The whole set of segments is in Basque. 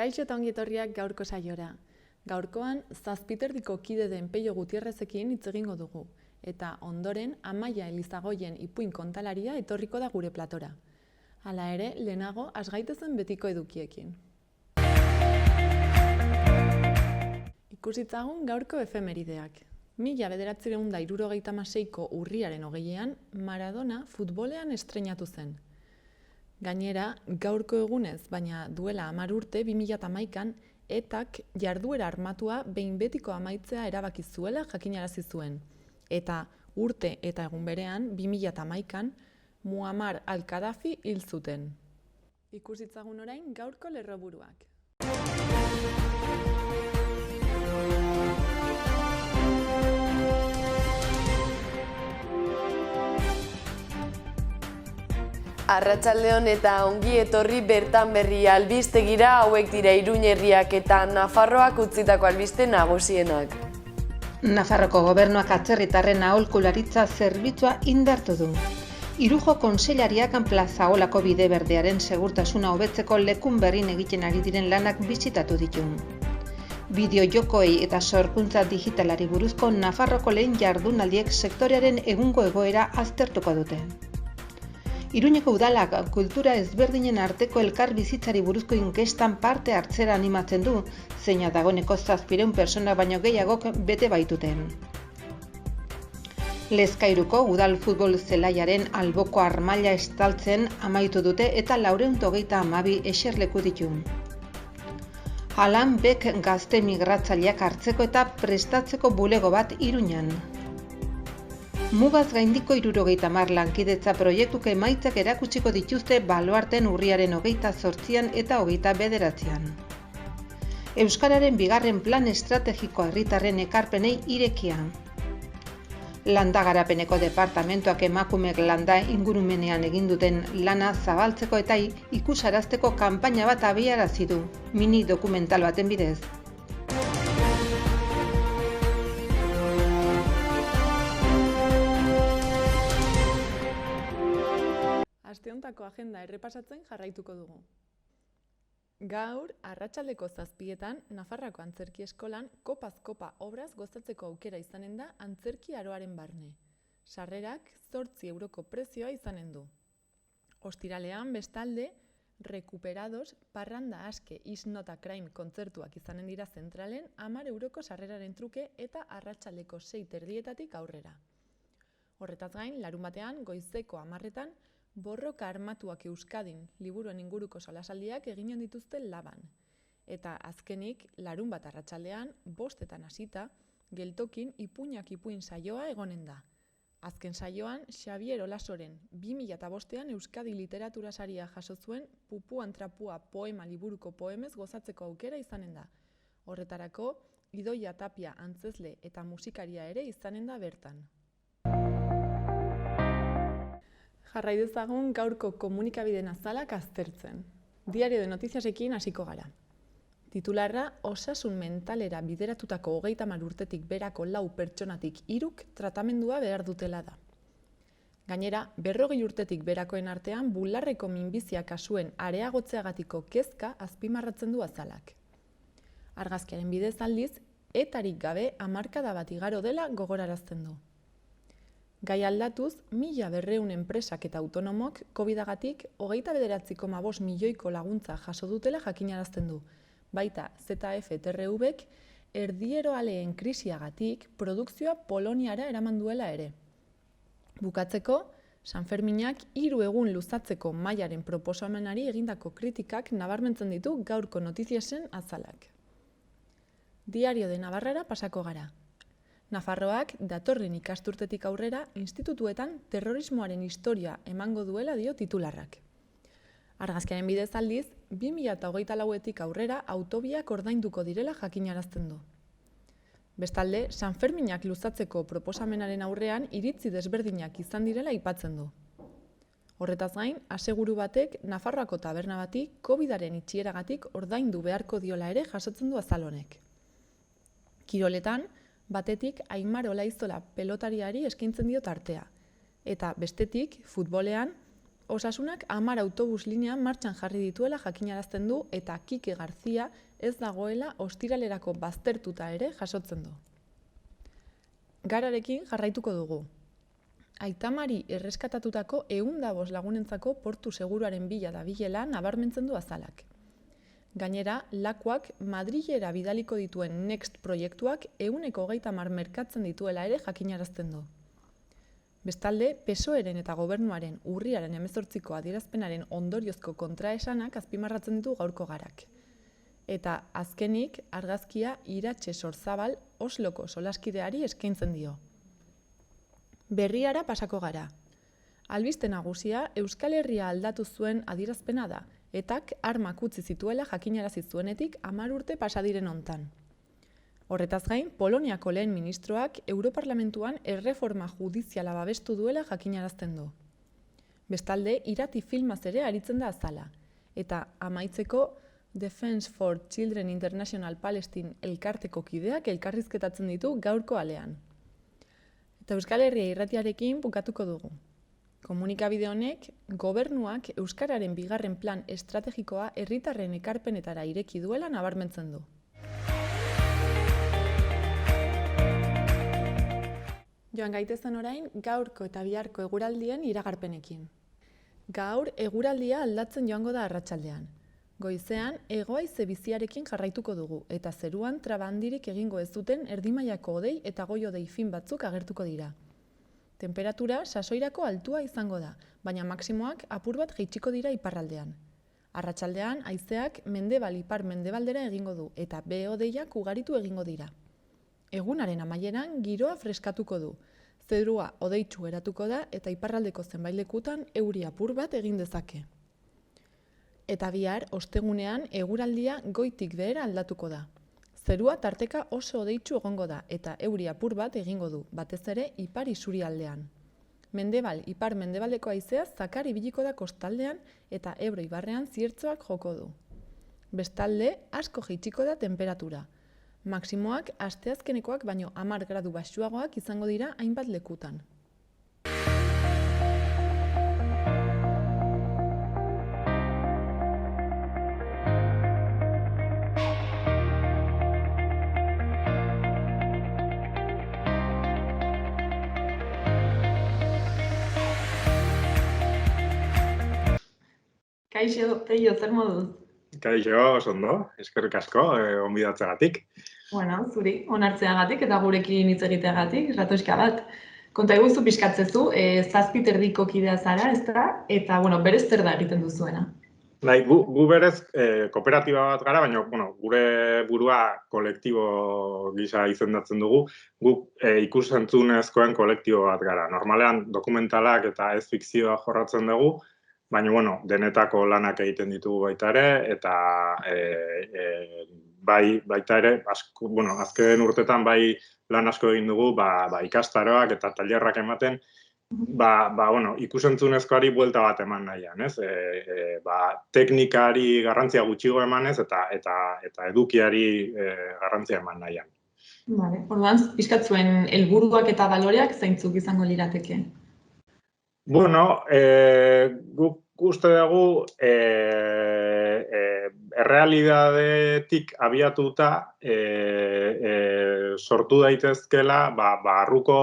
Kaixo eta ongi etorriak gaurko saiora. Gaurkoan, zazpiterdiko kide den Peio Gutierrezekin hitz egingo dugu, eta ondoren Amaia Elizagoien ipuin kontalaria etorriko da gure platora. Hala ere, lehenago has gaitezen betiko edukiekin. Ikusitzagun gaurko efemerideak. 1976ko urriaren 20ean, Maradona futbolean estreinatu zen. Gainera, gaurko egunez, baina duela 10 urte 2011an, ETAk jarduera armatua behin betiko amaitzea erabaki zuela jakinarazi zuen. Eta urte eta egun berean, 2011an, Muammar al-Kaddafi hil zuten. Ikusitzagun orain gaurko lerroburuak. Arratsaldeon eta ongi etorri bertan berri albistegira, hauek dira Iruña herriak eta Nafarroak utzitako albiste nagusienak. Nafarroko gobernuak atzerritarren aholkularitza zerbitzua indartu du. Irujo kontseilariak Plazaolako bide berdearen segurtasuna hobetzeko lekun berrin egiten ari diren lanak bisitatu ditu. Bideo-jokoei eta sorkuntza digitalari buruzko Nafarroko lehen jardunaldiek sektorearen egungo egoera aztertuko dute. Iruñeko udalak kultura ezberdinen arteko elkar bizitzari buruzko inkestan parte hartzera animatzen du, zeina dagoeneko 700 persona baino gehiagok bete baituten. Lezkairuko udal futbol zelaiaren alboko armaila estaltzen amaitu dute eta 432 eserleku ditu. Alan Bek gazte migratzaileak hartzeko eta prestatzeko bulego bat Iruñan. Mugaz gaindiko 70 lankidetza proiektuko emaitzak erakutsiko dituzte Baluarten urriaren 28an eta 29an. Euskararen bigarren plan estrategiko herritarren ekarpenei irekia. Landa-garapeneko departamentuak emakumeek landa ingurumenean egin duten lana zabaltzeko eta ikusarazteko kanpaina bat abiarazi du, mini dokumental baten bidez. Asteontako agenda errepasatzen jarraituko dugu. Gaur, arratsaldeko 7etan, Nafarroako Antzerki Eskolan kopaz kopa obraz gozatzeko aukera izanen da antzerki aroaren barne. Sarrerak 8 euroko prezioa izanen du. Ostiralean, bestalde, Recuperados, Parranda Aske Is Not a Crime kontzertuak izanen dira zentralen 10 euroko sarreraren truke eta arratsaldeko 6:30 aurrera. Horretaz gain, larunbatean, goizeko 10etan, Borroka armatuak Euskadin liburuen inguruko solasaldiak eginen dituzte Laban. Eta azkenik, larunbat arratsaldean, 5etan hasita, geltokin ipuinak ipuin saioa egonen da. Azken saioan, Xabier Olasoren 2005an Euskadi Literatura Saria jaso zuen Pupuan Trapua poema liburuko poemez gozatzeko aukera izanen da. Horretarako, Idoia Tapia antzezle eta musikaria ere izanen da bertan. Jarrai dezagun gaurko komunikabideen azalak aztertzen. Diario de Notiziasekin hasiko gara. Titularra, osasun mentalera bideratutako 30 urtetik berako 4 pertsonatik 3 tratamendua behar dutela da. Gainera, 40 urtetik berakoen artean bularreko minbizia kasuen areagotzeagatiko kezka azpimarratzen du azalak. Argazkiaren bidez aldiz, etarik gabe hamarkada bat igaro dela gogorarazten du. Gai aldatuz, 1200 enpresak eta autonomok COVID-agatik 29,5 milioiko laguntza jaso dutela jakinarazten du. Baita ZF-TRVek erdieroaleen krisiagatik produkzioa Poloniara eraman duela ere. Bukatzeko, Sanferminak 3 egun luzatzeko mailaren proposamenari egindako kritikak nabarmentzen ditu gaurko Notiziasen azalak. Diario de Navarrara pasako gara. Nafarroak datorren ikasturtetik aurrera institutuetan terrorismoaren historia emango duela dio titularrak. Argazkiaren bidez aldiz, 2024etik aurrera autobiak ordainduko direla jakinarazten du. Bestalde, Sanferminak luzatzeko proposamenaren aurrean iritzi desberdinak izan direla aipatzen du. Horretaz gain, aseguru batek Nafarroako taberna bati COVID-aren itxieragatik ordaindu beharko diola ere jasotzen du azal honek. Kiroletan, batetik Aimar Olaizola pelotariari eskaintzen dio tartea, eta bestetik, futbolean, Osasunak 10 autobus linea martxan jarri dituela jakinarazten du eta Kike Garzia ez dagoela ostiralerako baztertuta ere jasotzen du. Gararekin jarraituko dugu. Aitamari erreskatatutako 105 lagunentzako portu seguruaren bila dabilela nabarmentzen du Azalak. Gainera, Lakuak Madrilera bidaliko dituen Next proiektuak 130 merkatzen dituela ere jakinarazten du. Bestalde, PSOEren eta gobernuaren urriaren 18ko adierazpenaren ondoriozko kontraesanak azpimarratzen ditu gaurko Garak. Eta azkenik, argazkia Iratxe Sorzabal Osloko solaskideari eskaintzen dio. Berriara pasako gara. Albiste nagusia Euskal Herria aldatu zuen adierazpena da, etak armak utzi zituela jakinarazi zuenetik 10 urte pasadiren hontan. Horretaz gain, Poloniako lehen ministroak Europarlamentuan erreforma judiziala babestu duela jakinarazten du. Bestalde, Irati filmaz ere aritzen da Azala, eta amaitzeko Defense for Children International Palestine elkarteko kideak elkarrizketatzen ditu gaurko alean. Eta Euskal Herria irratiarekin bukatuko dugu. Komunikabide honek, gobernuak Euskararen bigarren plan estrategikoa herritarren ekarpenetara ireki duela nabarmentzen du. Joan gaitezen orain, gaurko eta biharko eguraldien iragarpenekin. Gaur, eguraldia aldatzen joango da arratsaldean. Goizean, hego-haize biziarekin jarraituko dugu, eta zeruan traba handirik egingo ez duten erdimailako hodei eta goi-hodei fin batzuk agertuko dira. Temperatura sasoirako altua izango da, baina maksimoak apur bat jaitsiko dira iparraldean. Arratsaldean, haizeak mendebal ipar-mendebaldera egingo du, eta behe-hodeiak ugaritu egingo dira. Egunaren amaieran giroa freskatuko du. Zerua hodeitsu geratuko da eta iparraldeko zenbait lekutan euri apur bat egin dezake. Eta bihar, ostegunean, eguraldia goitik behera aldatuko da. Zerua tarteka oso hodeitsu egongo da eta euri apur bat egingo du, batez ere ipar isurialdean. Mendebal ipar-mendebaldeko haizea zakar ibiliko da kostaldean eta Ebro ibarrean ziertzoak joko du. Bestalde, asko jaitsiko da temperatura. Maksimoak asteazkenekoak baino 10 gradu baxuagoak izango dira hainbat lekutan. Kaixo, Peio, zer moduz? Kaixo, oso ondo, eskerrik asko, onbidatzeagatik. Bueno, zuri, onartzeagatik eta gurekin hitz egiteagatik, ratoska bat. Konta iguzu pixkatzezu, 7 erdiko kidea zara, ezta? Eta, berez zer da egiten duzuena? Bai, gu berez kooperatiba bat gara, baina gure burua kolektibo gisa izendatzen dugu. Guk ikusentzunezkoen kolektibo bat gara. Normalean dokumentalak eta ez fikzioa jorratzen dugu, baina, denetako lanak egiten ditugu baita ere, eta baita ere, azken urtetan bai lan asko egin dugu, ikastaroak eta tailerrak ematen, ikusentzunezkoari buelta bat eman nahian, ez? Teknikari garrantzia gutxigo emanez eta edukiari garrantzia eman nahian. Orduan, pixkat zuen helburuak eta baloreak zeintzuk izango lirateke? Guk uste dugu errealidadetik abiatuta sortu daitezkela barruko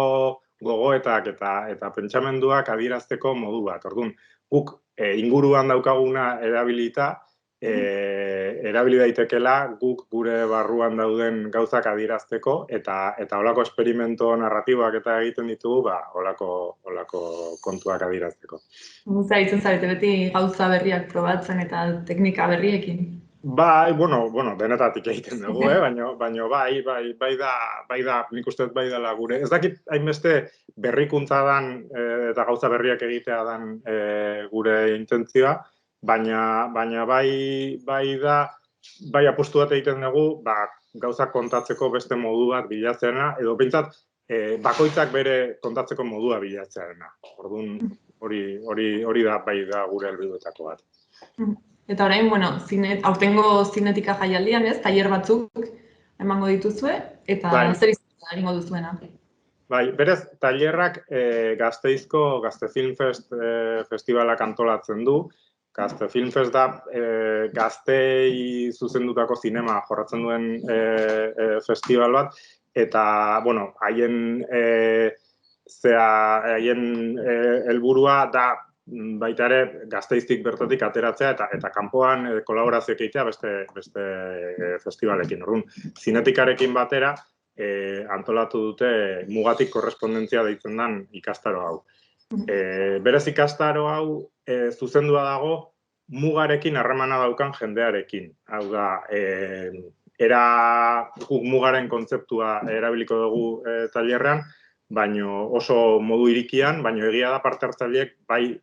gogoetak eta pentsamenduak adierazteko modu bat. Orduan, guk inguruan daukaguna erabilita, erabili daitekela guk gure barruan dauden gauzak adierazteko eta holako esperimento narratiboak eta egiten ditugu, holako kontuak adierazteko. Zaitzen zarete beti gauza berriak probatzen eta teknika berriekin? Bai, denetatik egiten dugu, baina bai da, nik uste bai dela gure. Ez dakit hainbeste berrikuntza dan eta gauza berriak egitea dan gure intentzioa, baina bai apostu bat egiten dugu, gauzak kontatzeko beste modu bat bilatzeana, edo behintzat bakoitzak bere kontatzeko modua bilatzeana. Orduan, hori da bai da gure helburuetako bat. Eta orain, aurtengo zinetika jaialdian, tailer batzuk emango dituzue, eta zer izango egingo duzuena? Bai, berez, tailerrak Gasteizko Gazte Film Fest festivalak antolatzen du. Gazte Film Fest da gaztei zuzendutako zinema jorratzen duen festival bat, eta, bueno, haien helburua da baita ere Gasteiztik bertatik ateratzea eta kanpoan kolaborazioak egitea beste festivalekin. Orduan, zinetikarekin batera antolatu dute mugatik korrespondentzia deitzen den ikastaro hau. Berez ikastaro hau zuzendua dago mugarekin harremana daukan jendearekin. Hau da, guk mugaren kontzeptua erabiliko dugu tailerrean, baino oso modu irikian, baino egia da parte hartzaileek bai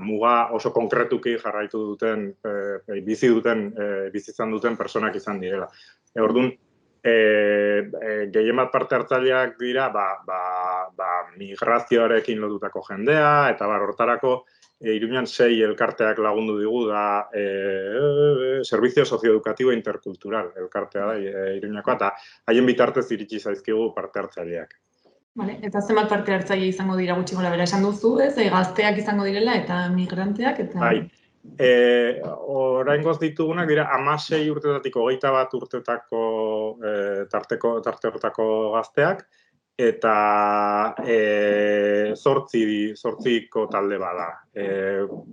muga oso konkretuki jarraitu duten, bizi izan duten personak izan direla. Orduan, gehien bat parte hartzaileak dira migrazioarekin lotutako jendea, eta hortarako Iruñan 6 elkarteak lagundu digu da Servicio Socioeducativo Intercultural elkartea da Iruñakoa, eta haien bitartez iritsi zaizkigu parte hartzaileak. Vale, eta zenbat parte hartzaile izango dira gutxi gorabehera esan duzu, ez? Gazteak izango direla eta migranteak eta... Bai. Oraingoz ditugunak dira 16 urtetatik 21 urtetako tarte hortako gazteak, eta 8ko talde bada.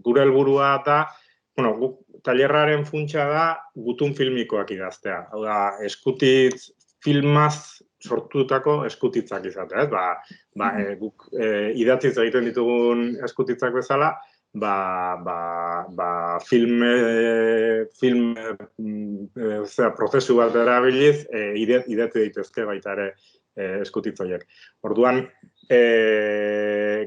Gure helburua da, tailerraren funtsa da gutun filmikoak idaztea. Hau da, eskutitz filmaz sortutako eskutitzak izatea, ez? Guk idatziz egiten ditugun eskutitzak bezala, prozesu bat erabiliz idatzi daitezke baita ere eskutitzoiek. Orduan,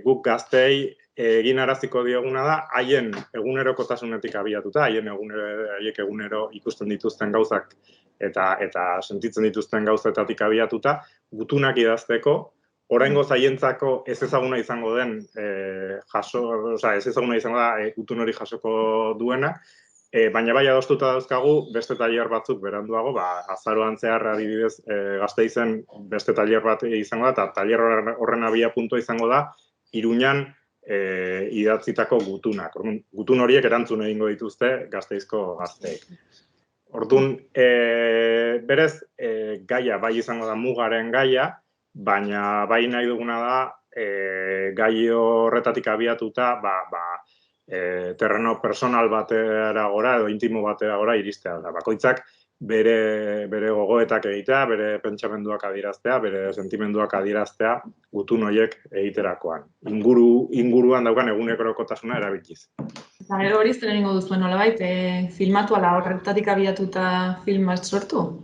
guk gaztei egin araziko dioguna da, haien egunerokotasunetik abiatuta, haiek egunero ikusten dituzten gauzak eta sentitzen dituzten gauzetatik abiatuta, gutunak idazteko, oraingoz haientzako ez ezaguna izango den ez ezaguna izango da gutun hori jasoko duena, baina bai adostuta dauzkagu beste tailer batzuk beranduago, azaroan zehar adibidez Gasteizen beste tailer bat izango da, eta tailer horren abiapuntua izango da Iruñan idatzitako gutunak. Gutun horiek erantzun egingo dituzte Gasteizko gazteek. Orduan, berez, gaia bai izango da mugaren gaia, baina bai nahi duguna da gai horretatik abiatuta terreno personal batera gora edo intimo batera gora iristea. Bakoitzak bere gogoetak egitea, bere pentsamenduak adieraztea, bere sentimenduak adieraztea gutun horiek egiterakoan. Inguruan daukan egunerokotasuna erabiliz. Eta gero hori zer egingo duzuen nolabait, filmatu ala horretatik abiatuta film bat sortu?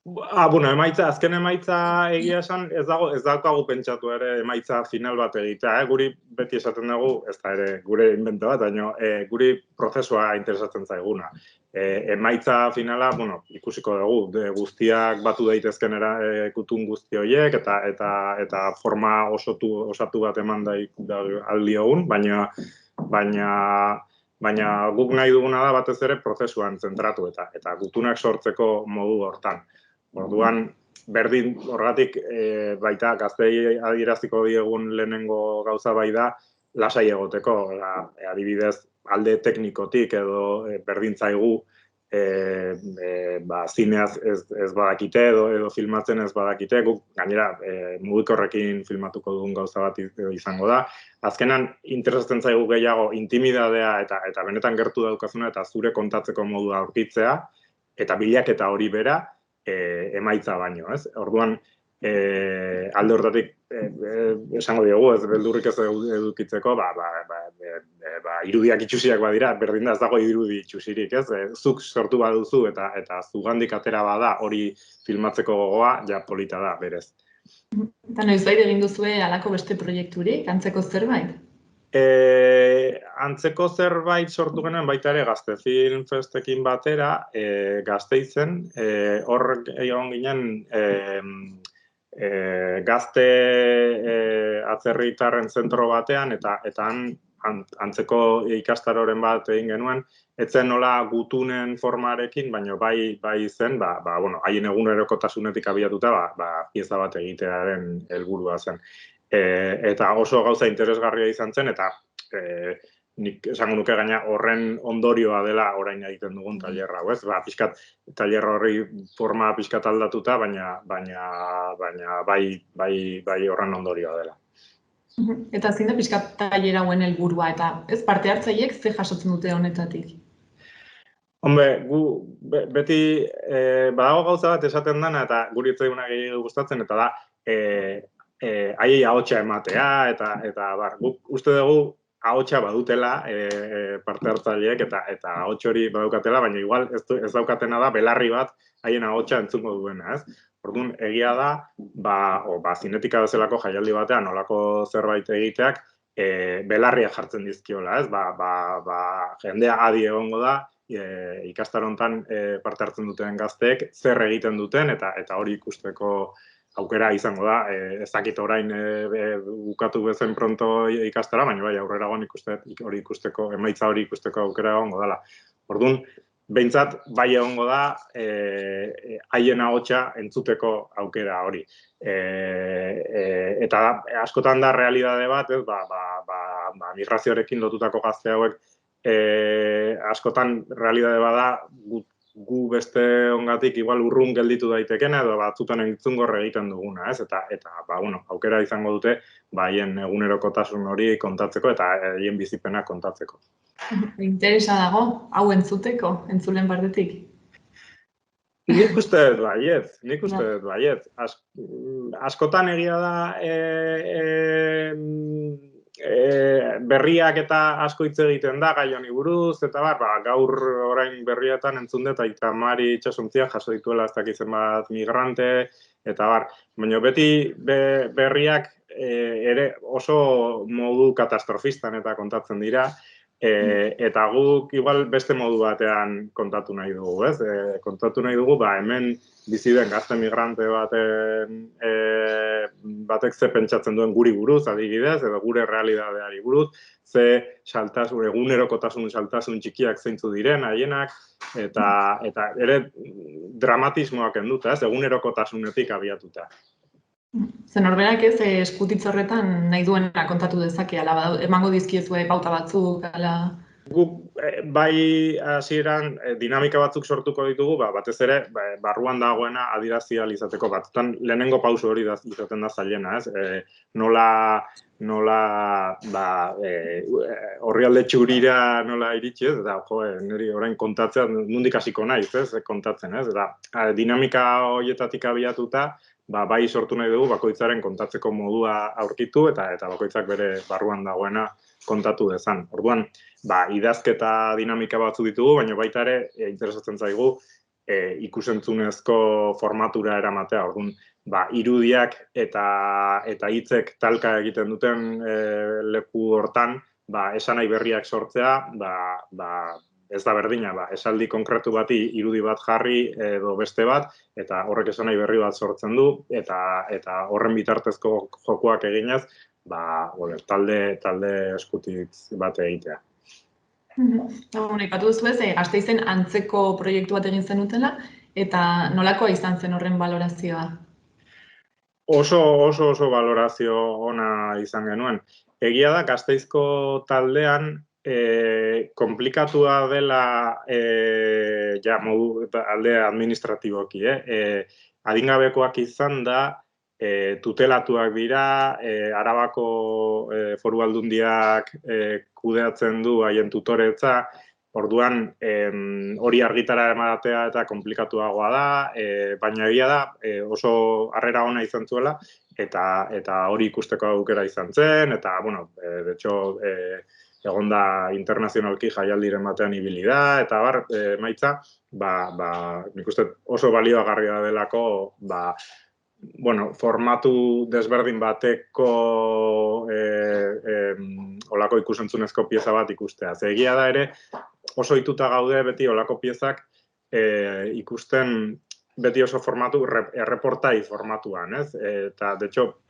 Azken emaitza egia esan ez daukagu pentsatu ere emaitza final bat egitea. Guri beti esaten dugu, ez da ere gure invento bat, baina guri prozesua interesatzen zaiguna. Emaitza finala, ikusiko dugu, guztiak batu daitezken gutun guzti horiek eta forma osatu bat eman da aldi egun, baina guk nahi duguna da batez ere prozesuan zentratu eta gutunak sortzeko modu hortan. Orduan, berdin horregatik baita gaztei adieraziko diegun lehenengo gauza bai da lasai egoteko. Adibidez, alde teknikotik edo berdin zaigu zineaz ez badakite edo filmatzen ez badakite, guk gainera mugikorrekin filmatuko dugun gauza bat izango da. Azkenan, interesatzen zaigu gehiago intimidadea eta benetan gertu daukazuna eta zure kontatzeko modua aurkitzea, eta bilaketa hori bera, emaitza baino, ez? Orduan, alde horretatik esango diogu, ez beldurrik ez edukitzeko, irudiak itxusiak badira, berdin da ez dago irudi itxusirik, ez? Zuk sortu baduzu eta zugandik atera bada hori filmatzeko gogoa, ja polita da, berez. Eta noizbait egin duzue halako beste proiekturik, antzeko zerbait? Antzeko zerbait sortu genuen baita ere Gazte Film Festekin batera, Gasteizen, hor egon ginen gazte atzerritarren zentro batean, eta han antzeko ikastaroren bat egin genuen, etzen nola gutunen formarekin, baina bai zen, bueno, haien egunerokotasunetik abiatuta, pieza bat egitearen helburua zen. Eta oso gauza interesgarria izan zen, eta nik esango nuke gaina horren ondorioa dela orain egiten dugun tailerra, ez? Pixkat tailerra horri forma pixkat aldatuta, baina bai horren ondorioa dela. Eta zein da pixkat tailer hauen helburua, eta ez parte hartzaileek ze jasotzen dute honetatik? Hombre, gu beti badago gauza bat esaten dana, eta guri ez zaiguna gehiago gustatzen, eta da haiei ahotsa ematea, eta guk uste dugu ahotsa badutela parte hartzaileek eta ahots hori badaukatela, baina igual ez daukatena da belarri bat haien ahotsa entzungo duena, ez? Orduan, egia da, zinetika bezalako jaialdi batean nolako zerbait egiteak belarria jartzen dizkiola, ez? Jendea adi egongo da, ikastarontan parte hartzen duten gazteek zer egiten duten eta hori ikusteko aukera izango da, ez dakit orain bukatu bezen pronto ikastara, baina bai aurreragoan hori ikusteko, emaitza hori ikusteko aukera egongo dela. Orduan, behintzat bai egongo da haien ahotsa entzuteko aukera hori. Eta askotan da realidade bat, migrazioarekin lotutako gazte hauek askotan realidade bada gu beste ongatik igual urrun gelditu daitekena edo batzutan entzungor egiten duguna, ez? Eta aukera izango dute haien egunerokotasun hori kontatzeko eta haien bizipena kontatzeko. Interesa dago, hau entzuteko, entzulen partetik? Nik uste dut baiet. Askotan egia da berriak eta asko hitz egiten da gai honi buruz, eta gaur orain berrietan entzun dut Aita Mari Itsasontzia jaso dituela ez dakitzen bat migrante, eta baina beti berriak ere oso modu katastrofistan eta kontatzen dira, eta guk igual beste modu batean kontatu nahi dugu, ez? Kontatu nahi dugu, hemen bizi den gazte migrante batek ze pentsatzen duen guri buruz, adibidez, edo gure realidadeari buruz, ze egunerokotasun saltasun txikiak zeintzu diren haienak, eta ere dramatismoak kenduta, ez? Egunerokotasunetik abiatuta. Zen norberak ez eskutitz horretan nahi duena kontatu dezake, emango dizkiezue pauta batzuk, ala... Guk bai hasieran dinamika batzuk sortuko ditugu, batez ere barruan dagoena adierazi ahal izateko, batzutan lehenengo pauso hori izaten da zailena, ez? Nola orrialde txurira nola iritsi, ez? Eta niri orain kontatzea nondik hasiko naiz, ez? Kontatzen, ez? Eta dinamika horietatik abiatuta, bai sortu nahi dugu bakoitzaren kontatzeko modua aurkitu eta bakoitzak bere barruan dagoena kontatu dezan. Orduan, idazketa dinamika batzu ditugu, baina baita ere interesatzen zaigu ikusentzunezko formatura eramatea. Orduan, irudiak eta hitzek talka egiten duten leku hortan, esanahi berriak sortzea, ez da berdina, esaldi konkretu bati irudi bat jarri edo beste bat, eta horrek esanahi berri bat sortzen du, eta horren bitartezko jokoak eginez, talde eskutitz bat egitea. Aipatu duzu ez, Gasteizen antzeko proiektu bat egin zenutela, eta nolakoa izan zen horren balorazioa? Oso balorazio ona izan genuen. Egia da, Gasteizko taldean komplikatua dela alde administratiboki. Adingabekoak izan da, tutelatuak dira, Arabako Foru Aldundiak kudeatzen du haien tutoretza, orduan hori argitara ematea eta komplikatuagoa da, baina egia da oso harrera ona izan zuela, eta hori ikusteko aukera izan zen, eta, de hecho, egon da internazionalki jaialdiren batean ibili da, eta maitza, nik uste oso balioagarria delako, formatu desberdin bateko olako ikusentzunezko pieza bat ikustea. Egia da ere, oso ohituta gaude beti olako piezak ikusten beti oso formatu, erreportai formatuan, ez? Eta, de hecho,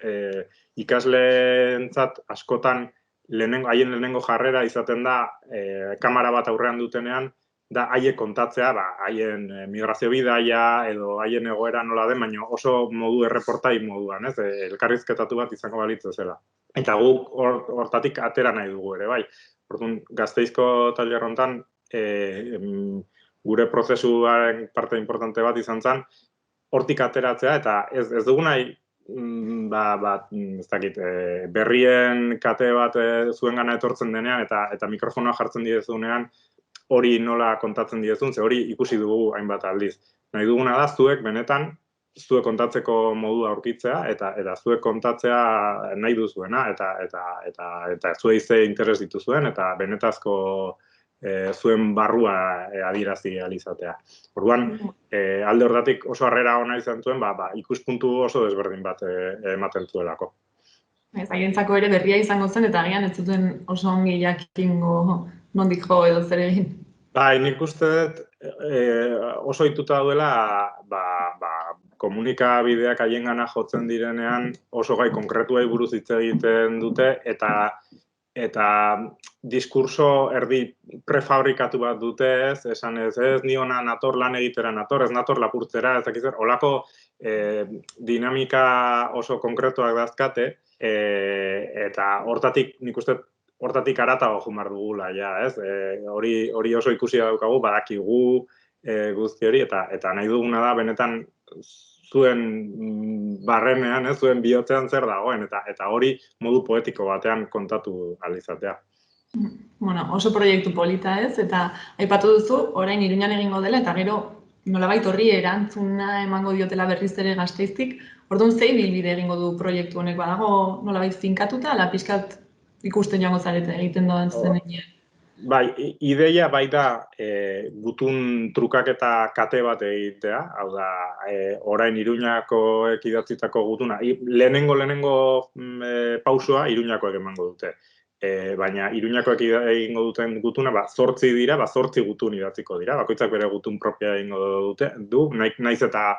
ikasleentzat askotan haien lehenengo jarrera izaten da, kamera bat aurrean dutenean, da haiek kontatzea, haien migrazio bidaia edo haien egoera nola den, baina oso modu erreportai moduan, ez? Elkarrizketatu bat izango balitz zela. Eta guk hortatik atera nahi dugu ere, bai. Orduan, Gasteizko tailer hontan, gure prozesuaren parte importante bat izan zen, hortik ateratzea, eta ez dugu nahi, ez dakit, berrien kate bat zuengana etortzen denean, eta mikrofonoa jartzen direzunean, hori nola kontatzen direzun, ze hori ikusi dugu hainbat aldiz. Nahi duguna da, zuek benetan, zuek kontatzeko modua aurkitzea, eta zuek kontatzea nahi duzuena, eta zuei ze interes dituzuen, eta benetazko zuen barrua adierazi izatea. Orduan, alde hortatik oso harrera ona izan zuen, ikuspuntu oso desberdin bat ematen zuelako. Haientzako ere berria izango zen, eta agian ez zuten oso ongi jakingo nondik jo edo zer egin. Bai, nik uste dut oso ohituta daudela komunikabideak haiengana jotzen direnean oso gai konkretuei buruz hitz egiten dute, eta diskurso erdi prefabrikatu bat dute, esan ez ni hona nator lan egitera nator, ez nator lapurtzera, ez dakiz zer, holako dinamika oso konkretuak dazkate, eta hortatik nik uste hortatik aratago jumar dugula, ez? Hori oso ikusi daukagu, badakigu guzti hori, eta nahi duguna da, benetan zuen barrenean, zuen bihotzean zer dagoen, eta hori modu poetiko batean kontatu alizatea. Bueno, oso proiektu polita ez, eta aipatu duzu, orain Iruñan egingo dela, eta gero nolabait horri erantzuna emango diotela berriz ere Gasteiztik. Orduan zei bilbide egingo du proiektu honek, badago nolabait finkatuta, ala pixkat ikusten joango zarete egiten doan zenean. Bai, ideia bai da gutun trukaketa kate bat egitea, hau da, orain Iruñakoek idatzitako gutuna, lehenengo pausua Iruñakoek emango dute. Baina Iruñakoek egingo duten gutuna, 8 dira, 8 gutun idatziko dira, bakoitzak bere gutun propia egingo du, naiz eta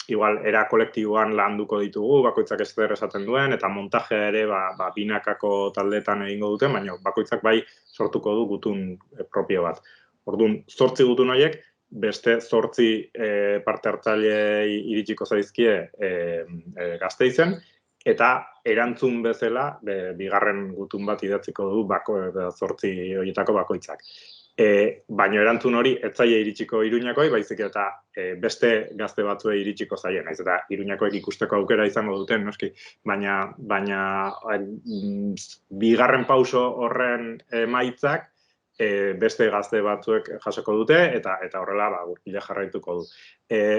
igual era kolektiboan landuko ditugu, bakoitzak ez zer esaten duen, eta montajea ere binakako taldetan egingo dute, baina bakoitzak bai sortuko du gutun propio bat. Orduan, 8 gutun horiek, beste 8 parte hartzailei iritsiko zaizkie Gasteizen, eta erantzun bezala, bigarren gutun bat idatziko du 8 horietako bakoitzak. Baina erantzun hori ez zaie iritsiko Iruñakoi, baizik eta beste gazte batzuei iritsiko zaien, naiz eta Iruñakoek ikusteko aukera izango duten, noski, baina bigarren pauso horren emaitzak beste gazte batzuek jasoko dute, eta horrela gurpila jarraituko du.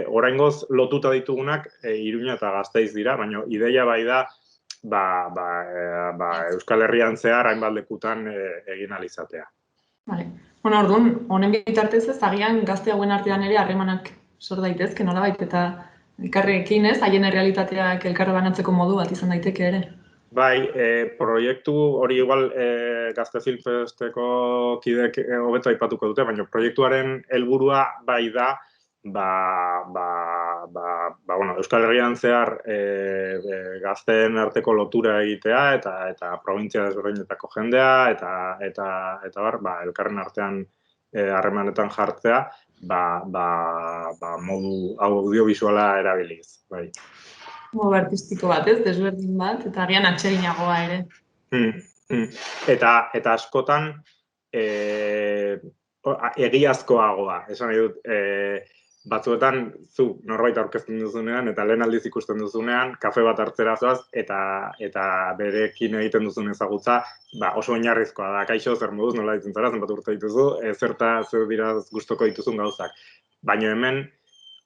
Oraingoz lotuta ditugunak Iruña eta Gasteiz dira, baina ideia bai da Euskal Herrian zehar hainbat lekutan egin ahal izatea. Bueno, orduan, honen bitartez ez, agian gazte hauen artean ere harremanak sor daitezke, nolabait, eta elkarrekin ez, haien errealitateak elkarre banatzeko modu bat izan daiteke ere. Bai, proiektu hori igual Gazte Film Festeko kidek hobeto aipatuko dute, baina proiektuaren helburua bai da, Euskal Herrian zehar gazteen arteko lotura egitea, eta provintzia desberdinetako jendea, eta elkarren artean harremanetan jartzea, modu audiovisuala erabiliz. Modu artistiko bat ez, desberdin bat, eta agian atseginagoa ere. Eta askotan egiazkoagoa, esan nahi dut, batzuetan zu norbait aurkezten duzunean eta lehen aldiz ikusten duzunean kafe bat hartzera zoaz eta berekin egiten duzun ezagutza oso oinarrizkoa da. Kaixo, zer moduz, nola ditzen zara, zenbat urte dituzu, zer dira gustoko dituzun gauzak. Baina hemen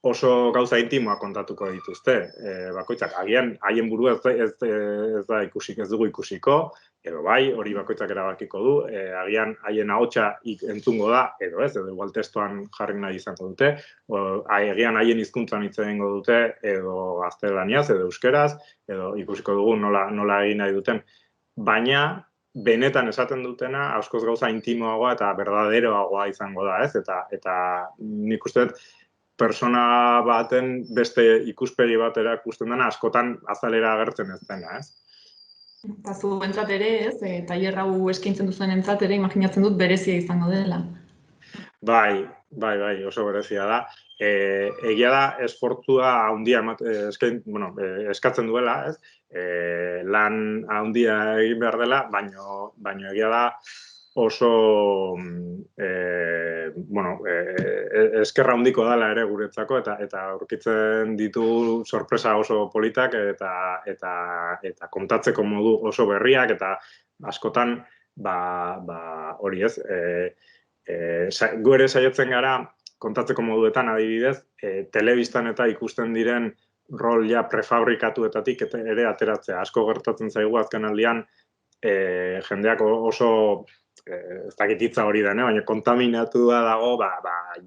oso gauza intimoa kontatuko dituzte. Bakoitzak, agian haien burua ez dugu ikusiko, edo bai, hori bakoitzak erabakiko du, agian haien ahotsa entzungo da, edo ez, edo igual testuan jarri nahi izango dute, agian haien hizkuntzan hitz egingo dute, edo gaztelaniaz, edo euskeraz, edo ikusiko dugu nola egin nahi duten. Baina, benetan esaten dutena, askoz gauza intimoagoa eta berdaderoagoa izango da, ez? Eta nik uste dut, persona baten beste ikuspegi bat erakusten dena, askotan azalera agertzen ez dena, ez? Eta zuentzat ere, ez, tailer hau eskaintzen duzuen entzat ere, imaginatzen dut berezia izango dela. Bai, oso berezia da. Egia da, esfortzua handia eskatzen duela, ez? Lan handia egin behar dela, baino egia da oso eskerra handiko dela ere guretzako eta aurkitzen ditu sorpresa oso politak eta kontatzeko modu oso berriak eta askotan hori ez, gu ere saiatzen gara kontatzeko moduetan adibidez, telebistan eta ikusten diren rol ja prefabrikatuetatik ere ateratzea. Asko gertatzen zaigu azken aldian, jendeak oso, ez dakit hitza hori da, baina kontaminatua dago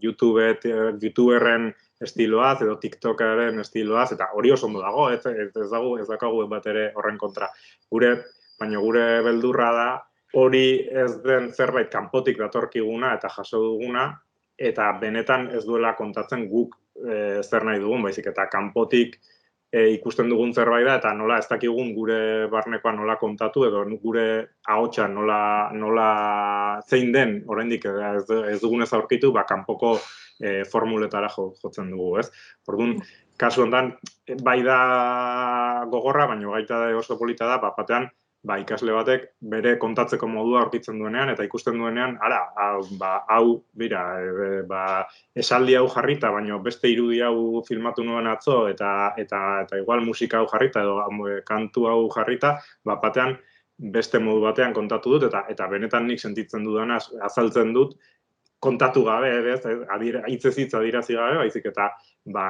YouTuberren estiloaz edo TikTokeren estiloaz, eta hori oso ondo dago, ez daukagu bat ere horren kontra. Baina gure beldurra da, hori ez den zerbait kanpotik datorkiguna eta jaso duguna, eta benetan ez duela kontatzen guk zer nahi dugun, baizik eta kanpotik ikusten dugun zerbait da, eta nola ez dakigun gure barnekoa nola kontatu, edo gure ahotsa nola zein den, oraindik ez dugunez aurkitu, kanpoko formuletara jotzen dugu, ez? Orduan, kasu honetan, bai da gogorra, baina baita da oso polita da, batean, ikasle batek bere kontatzeko modua aurkitzen duenean eta ikusten duenean, hau, esaldi hau jarrita, baina beste irudi hau filmatu nuen atzo eta igual musika hau jarrita edo kantu hau jarrita, batean beste modu batean kontatu dut eta benetan nik sentitzen dudana azaltzen dut kontatu gabe, hitzez hitz adirazi gabe, baizik eta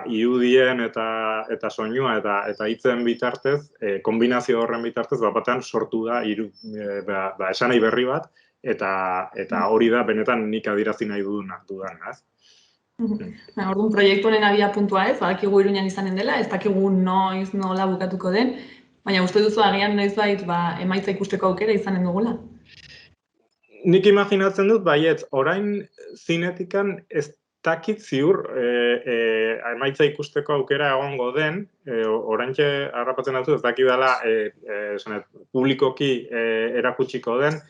irudien eta soinua eta hitzen bitartez, kombinazio horren bitartez, batean sortu da esanai berri bat, eta hori da benetan nik adirazi nahi dudana, ez? Orduan, proiektu honen abia puntua ez, badakigu Iruñan izanen dela, ez dakigu noiz nola bukatuko den, baina uste duzu agian noizbait emaitza ikusteko aukera izanen dugula. Nik imaginatzen dut, baietz, orain zinetikan ez dakit ziur emaitza ikusteko aukera egongo den, oraintxe harrapatzen dut, ez dakidala publikoki erakutsiko den,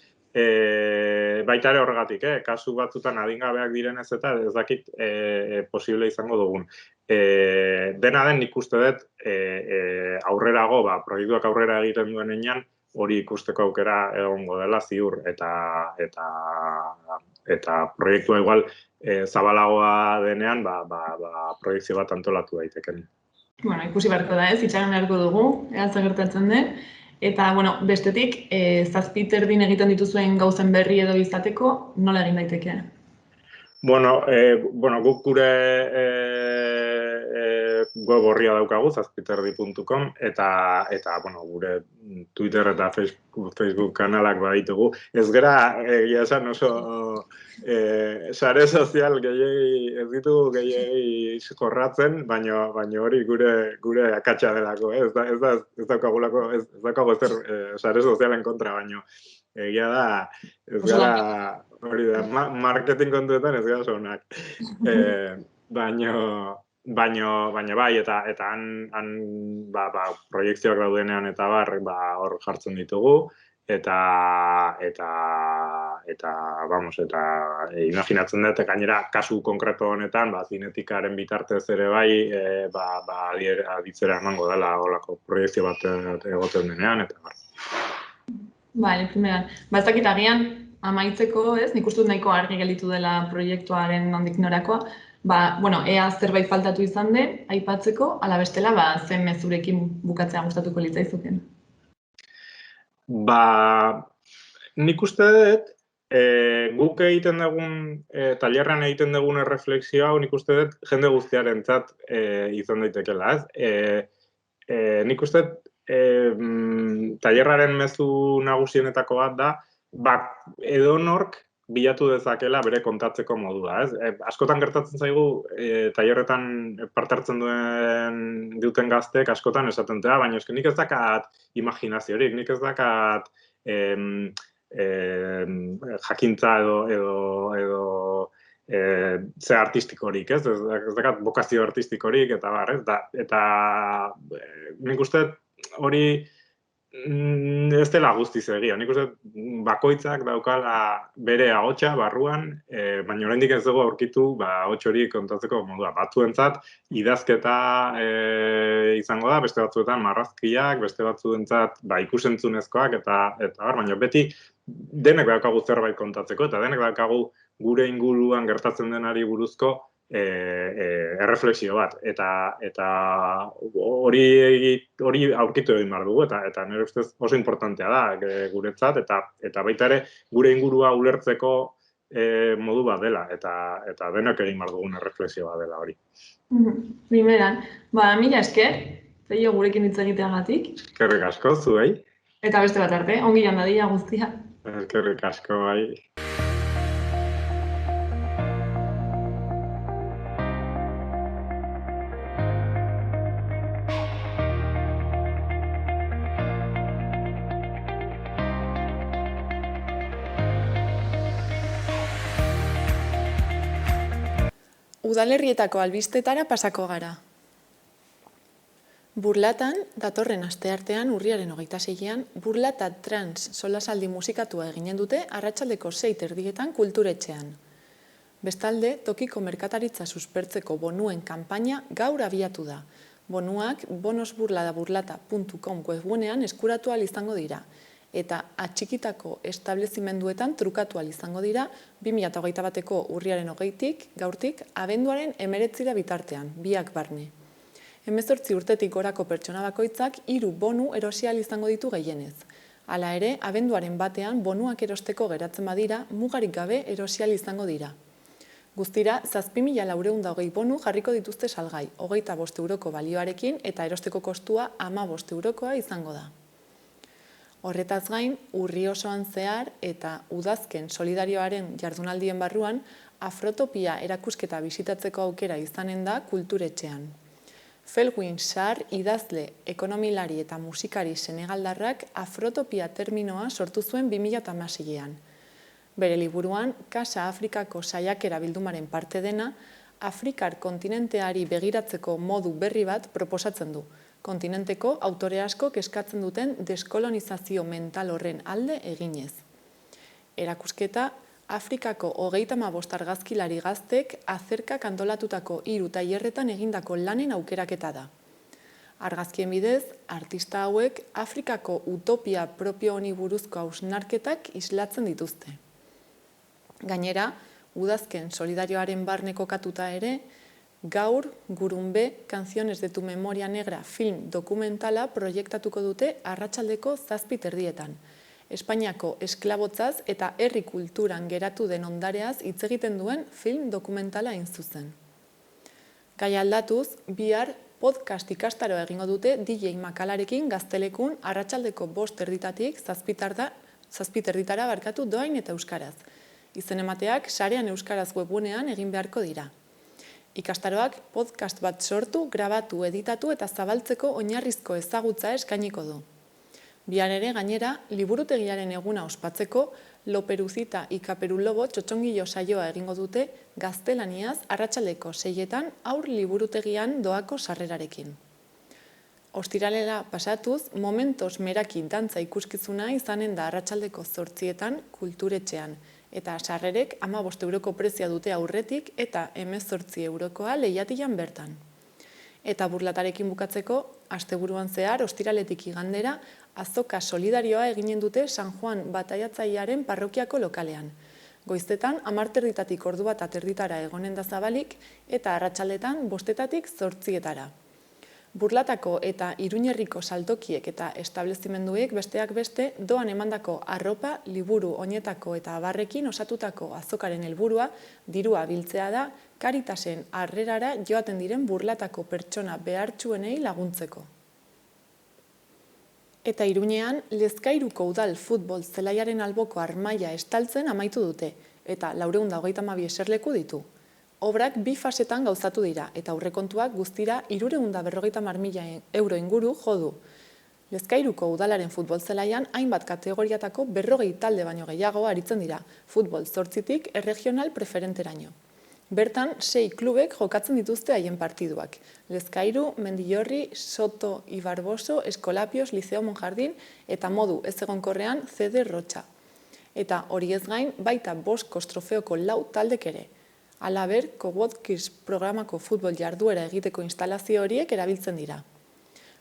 baita ere horregatik, kasu batzutan adingabeak direnez eta ez dakit posible izango dugun. Dena den nik uste dut aurrerago, proiektuak aurrera egiten duen enean, hori ikusteko aukera egongo dela ziur eta proiektua igual zabalagoa denean proiektzio bat antolatu daiteken. Bueno, ikusi beharko da ez, itxaron beharko dugu, zer gertatzen den. Eta, bestetik, zazpiterdin egiten dituzuen gauzen berri edo izateko, nola egin daiteke? Guk gure web orria daukagu, zazpiterdi.com, eta gure Twitter eta Facebook kanalak baditugu. Ez gara, egia esan oso sare sozial ez ditugu gehiagi jorratzen, baina hori gure akatsa delako, ez daukagu sare sozialen kontra, baina egia da, ez gara, hori da, marketing kontuetan ez gara zonak. Baina bai, eta han proiektzioak daudenean eta hor jartzen ditugu, eta imaginatzen dut, gainera, kasu konkreto honetan, zinetikaren bitartez ere bai, aditzera emango dela holako proiektzio bat egoten denean, eta Bale, primeran. Ez dakit agian, amaitzeko, ez, nik uste dut nahiko argi gelditu dela proiektuaren nondik norakoa, ea zerbait faltatu izan den, aipatzeko, ala bestela, zen mezurekin bukatzea gustatuko litzaizuken. Nik uste dut, guk egiten dugun, tailerrean egiten dugun erreflexio hau, nik uste dut jende guztiarentzat izan daitekela, ez? Nik uste dut, tailerraren mezu nagusienetako bat da, edonork bilatu dezakela bere kontatzeko modua, ez? Askotan gertatzen zaigu, tailerretan parte hartzen duten gazteek askotan esaten dira, baina eske nik ez dakat imaginaziorik, nik ez dakat jakintza edo ze artistikorik, ez? Ez dakat bokazio artistikorik, eta nik uste hori Ez dela guztiz egia. Nik uste bakoitzak daukala bere ahotsa barruan, baina oraindik ez dugu aurkitu ahots hori kontatzeko modua. Batzuentzat idazketa izango da, beste batzuetan marrazkiak, beste batzuentzat ikusentzunezkoak eta baina beti denek daukagu zerbait kontatzeko eta denek daukagu gure inguruan gertatzen denari buruzko erreflexio bat, eta hori aurkitu egin behar dugu, eta nire ustez oso importantea da guretzat, eta baita ere gure ingurua ulertzeko modu bat dela, eta denok egin behar dugun erreflexio bat dela hori. Primeran, mila esker, Peio gurekin hitz egiteagatik. Eskerrik asko, zuei. Eta beste bat arte, ongi joan dadila guztia. Eskerrik asko, bai. Udalerrietako albistetara pasako gara. Burlatan, datorren asteartean urriaren 26ean, Burlata Trans solasaldi musikatua eginen dute arratsaldeko 6:30 kulturetxean. Bestalde, tokiko merkataritza suspertzeko bonuen kanpaina gaur abiatu da. Bonuak bonosburladaburlata.com webgunean eskuratu ahal izango dira, eta atxikitako establezimenduetan trukatu ahal izango dira 2021ko urriaren 20tik, gaurtik, abenduaren 19 bitartean, biak barne. 18 urtetik gorako pertsona bakoitzak 3 bonu erosi ahal izango ditu gehienez. Hala ere, abenduaren batean bonuak erosteko geratzen badira, mugarik gabe erosi ahal izango dira. Guztira, 7.420 bonu jarriko dituzte salgai, 25 euroko balioarekin eta erosteko kostua 15 eurokoa izango da. Horretaz gain, urri osoan zehar eta udazken solidarioaren jardunaldien barruan, Afrotopia erakusketa bisitatzeko aukera izanen da kulturetxean. Felwin Sarr idazle, ekonomilari eta musikari senegaldarrak Afrotopia terminoa sortu zuen 2016an. Bere liburuan, Kasa Afrikako saiakera bildumaren parte dena, Afrikar kontinenteari begiratzeko modu berri bat proposatzen du, kontinenteko autore askok eskatzen duten deskolonizazio mental horren alde eginez. Erakusketa, Afrikako 35 argazkilari gaztek azerkak antolatutako 3 tailerretan egindako lanen aukeraketa da. Argazkien bidez, artista hauek Afrikako utopia propio honi buruzko hausnarketak islatzen dituzte. Gainera, udazken solidarioaren barne kokatuta ere, gaur Gurunbe, Canciones de tu memoria negra film dokumentala proiektatuko dute arratsaldeko 7:30. Espainiako esklabotzaz eta herri kulturan geratu den ondareaz hitz egiten duen film dokumentala hain zuzen. Gai aldatuz, bihar podcast ikastaroa egingo dute DJ Makalarekin Gaztelekun arratsaldeko 5:30tik 7:30 barkatu doain eta euskaraz. Izen emateak sarean euskaraz webgunean egin beharko dira. Ikastaroak podcast bat sortu, grabatu, editatu eta zabaltzeko oinarrizko ezagutza eskainiko du. Bihar ere gainera, liburutegiaren eguna ospatzeko, Loperuzita ikaperulobo txotxongilo saioa egingo dute gaztelaniaz arratsaldeko 6etan aur liburutegian doako sarrerarekin. Ostiralela pasatuz, Momentos Meraki dantza ikuskizuna izanen da arratsaldeko 8etan kulturetxean, eta sarrerek 15 euroko prezioa dute aurretik eta 18 eurokoa lehiatilan bertan. Eta burlatarekin bukatzeko, asteburuan zehar, ostiraletik igandera, azoka solidarioa eginen dute San Juan Bataiatzailearen parrokiako lokalean. Goizetan, 10:30 ordu bat aterditara egonen da zabalik, eta arratsaldetan 5:00 8:00. Burlatako eta Iruñerriko saltokiek eta establezimenduek besteak beste doan emandako arropa, liburu, oinetako eta abarrekin osatutako azokaren helburua dirua biltzea da Karitasen harrerara joaten diren Burlatako pertsona behartsuenei laguntzeko. Eta Iruñean, Lezkairuko udal futbol zelaiaren alboko armaia estaltzen amaitu dute, eta 432 eserleku ditu. Obrak 2 fasetan gauzatu dira, eta aurrekontuak guztira 350.000 euro inguru jo du. Lezkairuko udalaren futbol zelaian hainbat kategoriatako 40 talde baino gehiago aritzen dira, futbol 8tik erregional preferenteraino. Bertan, 6 klubek jokatzen dituzte haien partiduak. Lezkairu, Mendillorri, Soto y Barboso, Eskolapios, Liceo Monjardin eta modu ez egonkorrean CD Rotxa. Eta hori ez gain, baita 5 Kostrofeoko 4 taldek ere. Halaber, Coworkers programako futbol jarduera egiteko instalazio horiek erabiltzen dira.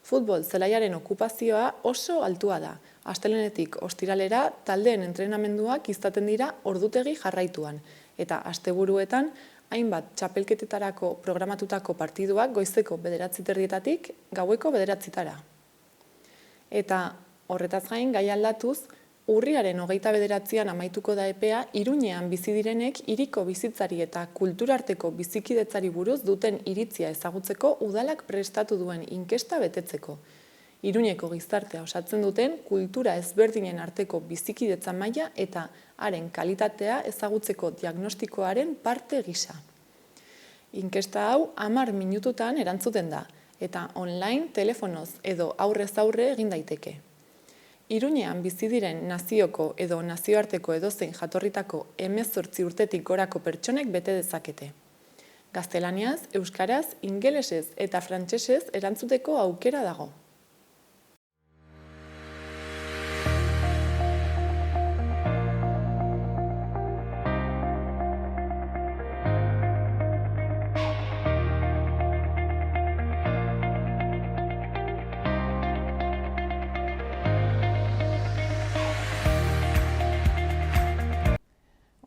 Futbol zelaiaren okupazioa oso altua da. Astelehenetik ostiralera taldeen entrenamenduak izaten dira ordutegi jarraituan. Eta asteburuetan, hainbat txapelketetarako programatutako partiduak goizeko 9:30 gaueko 9:00. Eta horretaz gain, gai aldatuz, urriaren 29an amaituko da epea Iruñean bizi direnek hiriko bizitzari eta kulturarteko bizikidetzari buruz duten iritzia ezagutzeko udalak prestatu duen inkesta betetzeko. Iruñeko gizartea osatzen duten kultura ezberdinen arteko bizikidetza maila eta haren kalitatea ezagutzeko diagnostikoaren parte gisa. Inkesta hau 10 minututan erantzuten da, eta online, telefonoz edo aurrez aurre egin daiteke. Iruñean bizi diren nazioko edo nazioarteko edozein jatorritako 18 urtetik gorako pertsonek bete dezakete. Gaztelaniaz, euskaraz, ingelesez eta frantsesez erantzuteko aukera dago.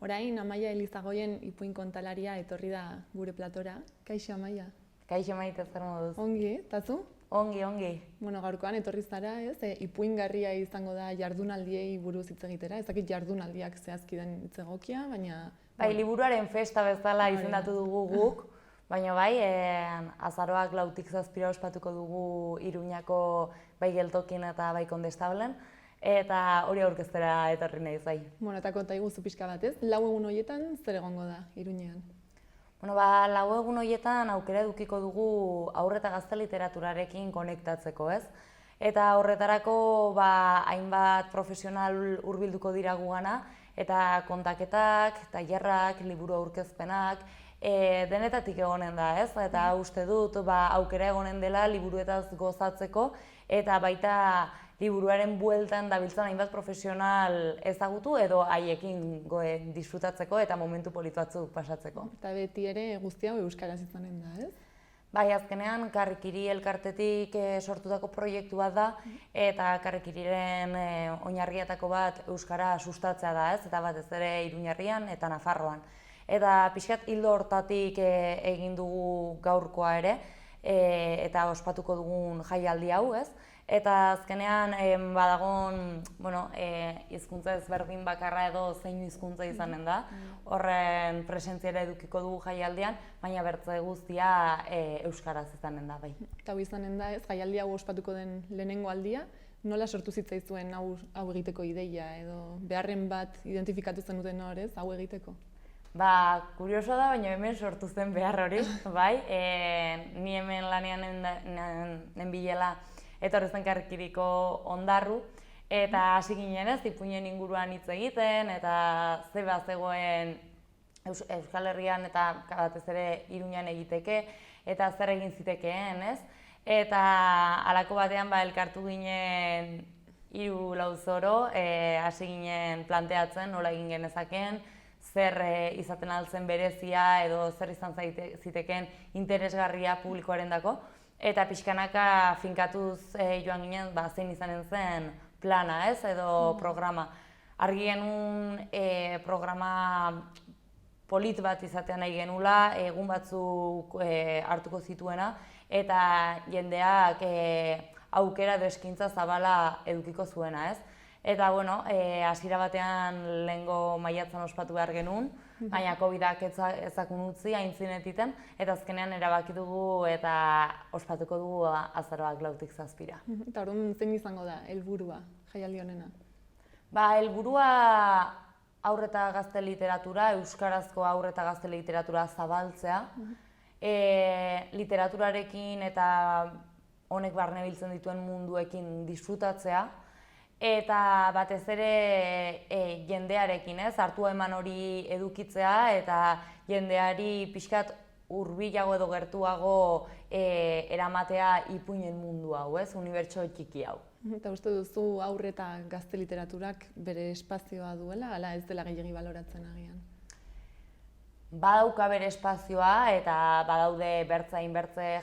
Orain, Amaia Elizagoien ipuin kontalaria etorri da gure platora. Kaixo, Amaia? Kaixo Maite, zer moduz? Ongi, tazu? Ongi. Bueno, gaurkoan etorri zara, ez? Ipuingarria izango da jardunaldiei buruz hitz egitera. Ez dakit jardunaldiak zehazki den hitz egokia, baina... Bai, liburuaren festa bezala izendatu dugu guk, baina bai, azaroak 4-7 ospatuko dugu Iruñako bai geltokin eta bai Kondestablen. Eta hori aurkeztera etorri nahi zai. Bueno, eta konta iguzu pixka bat, ez? 4 egun horietan zer egongo da Iruñean? Bueno, 4 egun horietan aukera edukiko dugu haur eta gazte literaturarekin konektatzeko, ez? Eta horretarako hainbat profesional hurbilduko dira gugana, eta kontaketak, tailerrak, liburu aurkezpenak, denetatik egonen da, ez? Eta uste dut aukera egonen dela liburuetaz gozatzeko, eta baita liburuaren bueltan dabiltzan hainbat profesional ezagutu edo haiekin disfrutatzeko eta momentu polit batzuk pasatzeko. Eta beti ere guzti hau euskaraz izanen da, ez? Bai, azkenean Karrikiri elkartetik sortutako proiektu bat da, eta Karrikiriren oinarrietako bat euskara sustatzea da, ez? Eta batez ere Iruñerrian eta Nafarroan. Eta pixkat ildo hortatik egin dugu gaurkoa ere, eta ospatuko dugun jaialdi hau, ez? Eta azkenean badagon hizkuntza ezberdin bakarra edo zein hizkuntza izanen da. Horren presentziara edukiko dugu jaialdian, baina bertze guztia euskaraz izanen da, bai. Eta hau izanen da, ez, jaialdi hau ospatuko den lehenengo aldia, nola sortu zitzaizuen hau egiteko ideia edo beharren bat identifikatu zenuten hor, ez, hau egiteko? Kurioso da, baina hemen sortu zen behar hori, bai. Ni hemen lanean nenbilela etorri zen Karrikiriko Ondarru, eta hasi ginen ez, ipuinen inguruan hitz egiten, eta zeba zegoen Euskal Herrian eta batez ere Iruñan egiteke, eta zer egin zitekeen, ez? Eta halako batean elkartu ginen 3-4 zoro, hasi ginen planteatzen nola egin genezakeen, zer izaten altzen berezia edo zer izan zitekeen interesgarria publikoarendako. Eta pixkanaka finkatuz joan ginen zein izanen zen plana, ez, edo programa. Argi genuen programa polit bat izatea nahi genula, egun batzuk hartuko zituena, eta jendeak aukera edo eskaintza zabala edukiko zuena, ez. Eta, hasiera batean lehengo maiatzan ospatu behar genuen, baina COVID-ak ezakun utzi aintzinetiten, eta azkenean erabaki dugu eta ospatuko dugu azaroak 4-7. Eta orduan zein izango da helburua jaialdi honena? Helburua haur eta gazte literatura, euskarazko haur eta gazte literatura zabaltzea, literaturarekin eta honek barne biltzen dituen munduekin disfrutatzea, eta batez ere jendearekin, hartu eman hori edukitzea eta jendeari pixkat hurbilago edo gertuago eramatea ipuinen mundu hau, unibertso txiki hau. Eta uste duzu haur eta gazte literaturak bere espazioa duela, ala ez dela gehiegi baloratzen agian? Badauka bere espazioa eta badaude bertze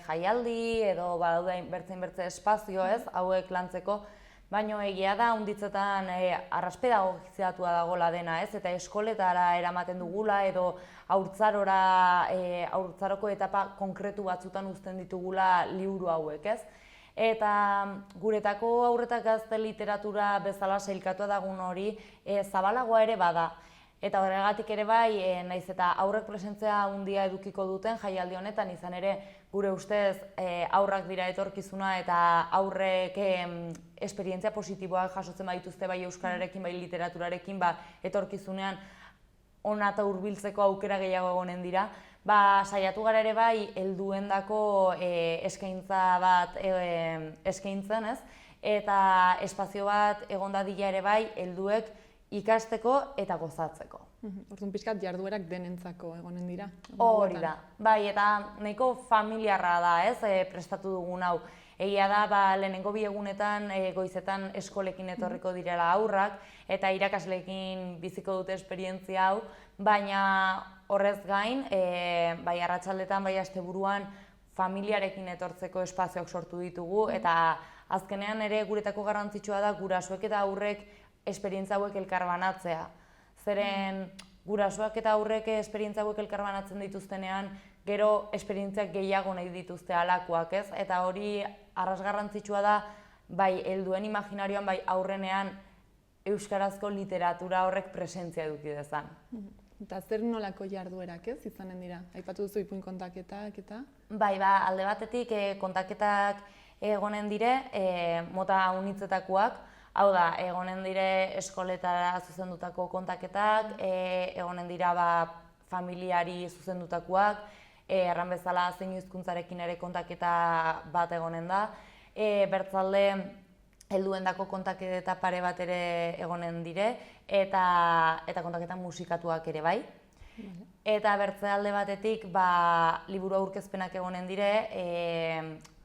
jaialdi edo badaude bertze espazio hauek lantzeko, baina egia da handitzetan arraspedagogizatua dagoela dena, eta eskoletara eramaten dugula edo haurtzaroko etapa konkretu batzutan uzten ditugula liburu hauek, Eta guretako haur eta gazte literatura bezala sailkatua dagun hori zabalagoa ere bada. Eta horregatik ere bai, naiz eta aurrek presentzia handia edukiko duten jaialdi honetan, izan ere gure ustez aurrak dira etorkizuna eta aurrek esperientzia positiboak jasotzen badituzte bai euskararekin, bai literaturarekin, etorkizunean ona eta hurbiltzeko aukera gehiago egonen dira. Saiatu gara ere bai, helduendako eskaintza bat eskaintzen, eta espazio bat egon dadila ere bai, helduek ikasteko eta gozatzeko. Orduan pixkat jarduerak denentzako egonen dira? Hori da. Bai, eta nahiko familiarra da, prestatu dugun hau. Egia da, lehenengo bi egunetan goizetan eskolekin etorriko direla aurrak, eta irakasleekin biziko dute esperientzia hau, baina horrez gain, bai arratsaldetan, bai asteburuan familiarekin etortzeko espazioak sortu ditugu, eta azkenean ere guretako garrantzitsua da gurasoek eta aurrek esperientzia hauek elkarbanatzea. Zeren gurasoak eta aurrek esperientzia hauek elkarbanatzen dituztenean, gero esperientziak gehiago nahi dituzte halakoak, Eta hori arrasgarrantzitsua da, bai helduen imaginarioan, bai aurrenean euskarazko literatura horrek presentzia eduki dezan. Eta zer nolako jarduerak izanen dira? Aipatu duzu ipuin kontaketak eta? Bai, alde batetik kontaketak egonen dire, mota unitzetakoak, hau da, egonen dire eskoletara zuzendutako kontaketak, egonen dira familiari zuzendutakoak, erran bezala zein hizkuntzarekin ere kontaketa bat egonen da, bertzalde helduendako kontaketa pare bat ere egonen dire, eta kontaketa musikatuak ere bai. Eta bertze alde batetik liburu aurkezpenak egonen dire,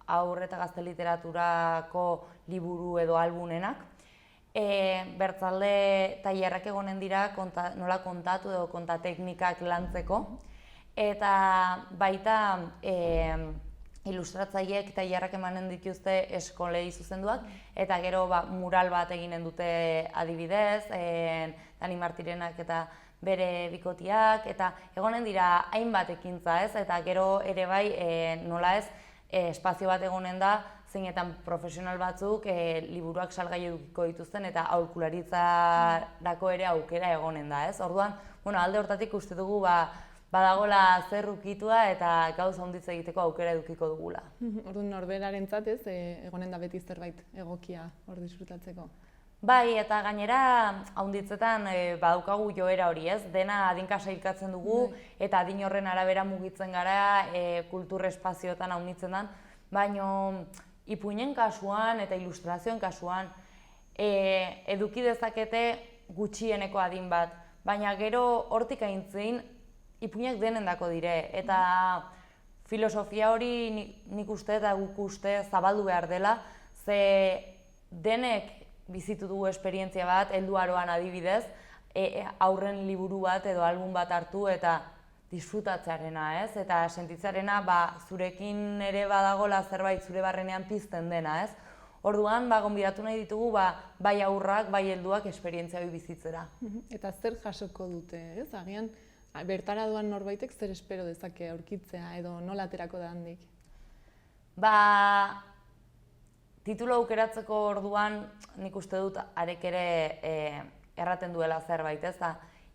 haur eta gazte literaturako liburu edo albunenak. Bertzalde tailerrak egonen dira nola kontatu edo kontateknikak lantzeko. Eta baita ilustratzaileek tailerrak emanen dituzte eskolei zuzenduak, eta gero mural bat eginen dute adibidez, Dani Martirenak eta bere bikotiak, eta egonen dira hainbat ekintza, eta gero ere bai nola espazio bat egonen da, zeinetan profesional batzuk liburuak salgai edukiko dituzten eta aholkularitzarako ere aukera egonen da. Orduan, alde hortatik uste dugu badagola zer ukitua eta gauza handitza egiteko aukera edukiko dugula. Orduan norberarentzat egonen da beti zerbait egokia hor disfrutatzeko? Bai, eta gainera handitzetan badaukagu joera hori, dena adinka sailkatzen dugu eta adin horren arabera mugitzen gara kultur espazioetan handitzen den, baina ipuinen kasuan eta ilustrazioen kasuan eduki dezakete gutxieneko adin bat, baina gero hortik aintzin ipuinak denendako dire, eta filosofia hori nik uste eta guk uste zabaldu behar dela, ze denek bizitu dugu esperientzia bat, helduaroan adibidez, aurren liburu bat edo album bat hartu eta disfrutatzearena, eta sentitzarena zurekin ere badagola zerbait zure barrenean pizten dena, Orduan, gonbidatu nahi ditugu bai aurrak, bai helduak esperientzia hori bizitzera. Eta zer jasoko dute, Agian bertara doan norbaitek zer espero dezake aurkitzea edo nola aterako da handik? Titulu aukeratzeko orduan nik uste dut arek ere erraten duela zerbait,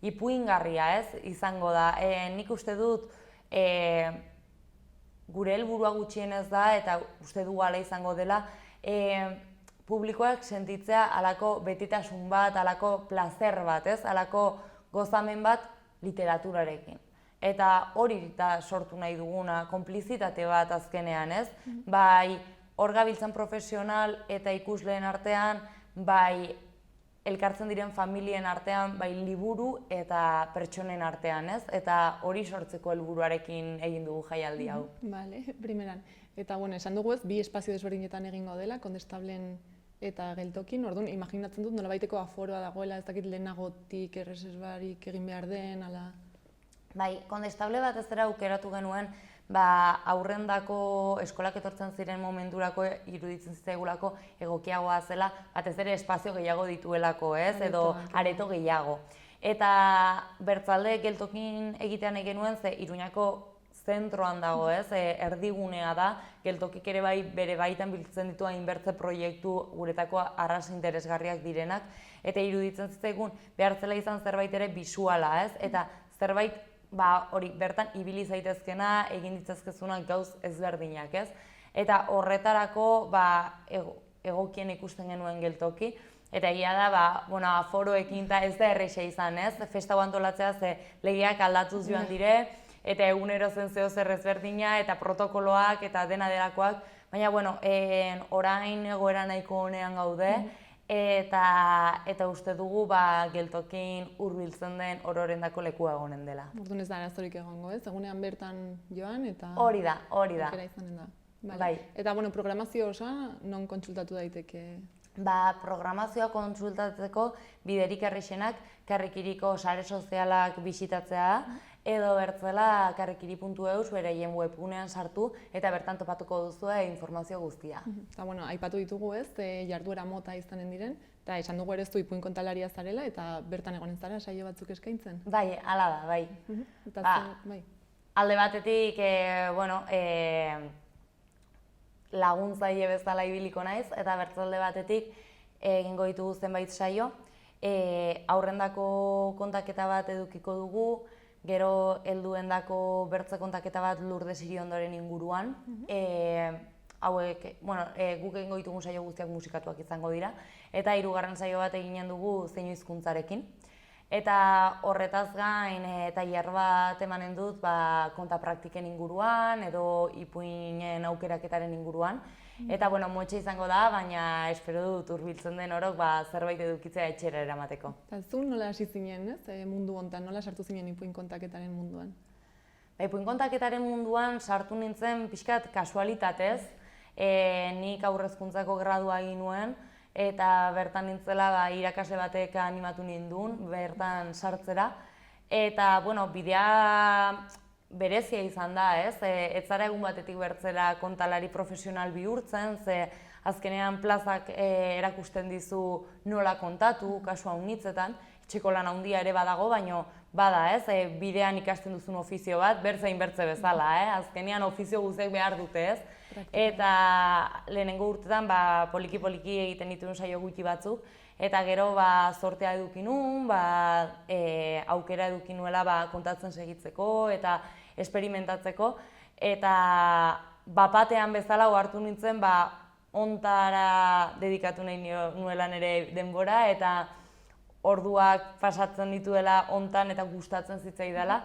ipuingarria izango da. Nik uste dut gure helburua gutxienez da eta uste dugu hala izango dela publikoak sentitzea halako betitasun bat, halako plazer bat, halako gozamen bat literaturarekin. Eta hori da sortu nahi duguna, konplizitate bat azkenean, Bai hor gabiltzan profesional eta ikusleen artean, bai elkartzen diren familien artean, bai liburu eta pertsonen artean, ez? Eta hori sortzeko helburuarekin egin dugu jaialdi hau. Vale, primeran. Eta, bueno, esan dugu ez, bi espazio desberdinetan egingo dela, Kondestablen eta Geltokin, orduan, imaginatzen dut nolabaiteko aforoa dagoela, ez dakit lehenagotik erreserbarik egin behar den, ala... Bai, Kondestable bat ez dira aukeratu genuen, aurrendako eskolak etortzen ziren momenturako iruditzen zitzaigulako egokiagoa zela, batez ere espazio gehiago dituelako, ez, edo areto gehiago. Eta Bertzalde Geltokin egitean nahi genuen, ze Iruñako zentroan dago, ez, erdigunea da, Geltokik ere bai bere baitan biltzen ditu hainbertze proiektu guretako arras interesgarriak direnak, eta iruditzen zitzaigun behartzela izan zerbait ere bisuala, ez, eta zerbait hori bertan ibili zaitezkena, egin ditzazkezunak gauz ezberdinak, ez? Eta horretarako egokien ikusten genuen Geltoki, eta egia da, aforoekin eta ez da erreixa izan, ez? Festa antolatzea ze legeak aldatuz joan dire, eta egunero zen zeo zer ezberdina, eta protokoloak, eta dena delakoak, baina, orain egoera nahiko honean gaude, eta uste dugu Geltokin hurbiltzen den ororendako lekua egonen dela. Orduan ez da arazorik egongo, ez? Egunean bertan joan eta... Hori da. Aukera izanen da. Bai. Eta, programazio osoa non kontsultatu daiteke? Programazioa kontsultatzeko biderik errexenak Karrikiriko sare sozialak bisitatzea, edo bertzela karrikiri.eus beraien webgunean sartu eta bertan topatuko duzue informazio guztia. Eta, aipatu ditugu ez, jarduera mota izanen diren, eta esan dugu ere ez du ipuin kontalaria zarela, eta bertan egonen zara saio batzuk eskaintzen. Bai, hala da, bai. Bai. Alde batetik, laguntzaile bezala ibiliko naiz, eta bertzalde batetik egingo ditugu zenbait saio. Aurrendako kontaketa bat edukiko dugu, gero helduendako bertze kontaketa bat Lourdes Iriondoren inguruan. Guk egingo ditugun saio guztiak musikatuak izango dira, eta 3. saio bat eginen dugu zeinu hizkuntzarekin. Eta horretaz gain, tailer bat emanen dut konta praktiken inguruan, edo ipuinen aukeraketaren inguruan. Eta, motxe izango da, baina espero dut hurbiltzen den orok zerbait edukitzea etxera eramateko. Eta zu nola hasi zinen, ez? Mundu hontan, nola sartu zinen ipuin kontaketaren munduan? Ipuin kontaketaren munduan sartu nintzen pixkat kasualitatez, nik aurrezkuntzako gradua egin nuen, eta bertan nintzela irakasle batek animatu nindun, bertan sartzera. Eta, bidea berezia izan da, ez? Ez zara egun batetik bertzera kontalari profesional bihurtzen, ze azkenean plazak erakusten dizu nola kontatu, kasu haunitzetan, etxeko lan handia ere badago, baina bada, ez? Bidean ikasten duzun ofizio bat, bertzein bertze bezala, azkenean ofizio guztiak behar dute, ez? Eta lehenengo urtetan poliki-poliki egiten dituen saio gutxi batzuk, eta gero zortea eduki nuen, aukera eduki nuela kontatzen segitzeko eta esperimentatzeko, eta bapatean bezala ohartu nintzen ontara dedikatu nahi nuela nire denbora, eta orduak pasatzen dituela ontan eta gustatzen zitzaidala.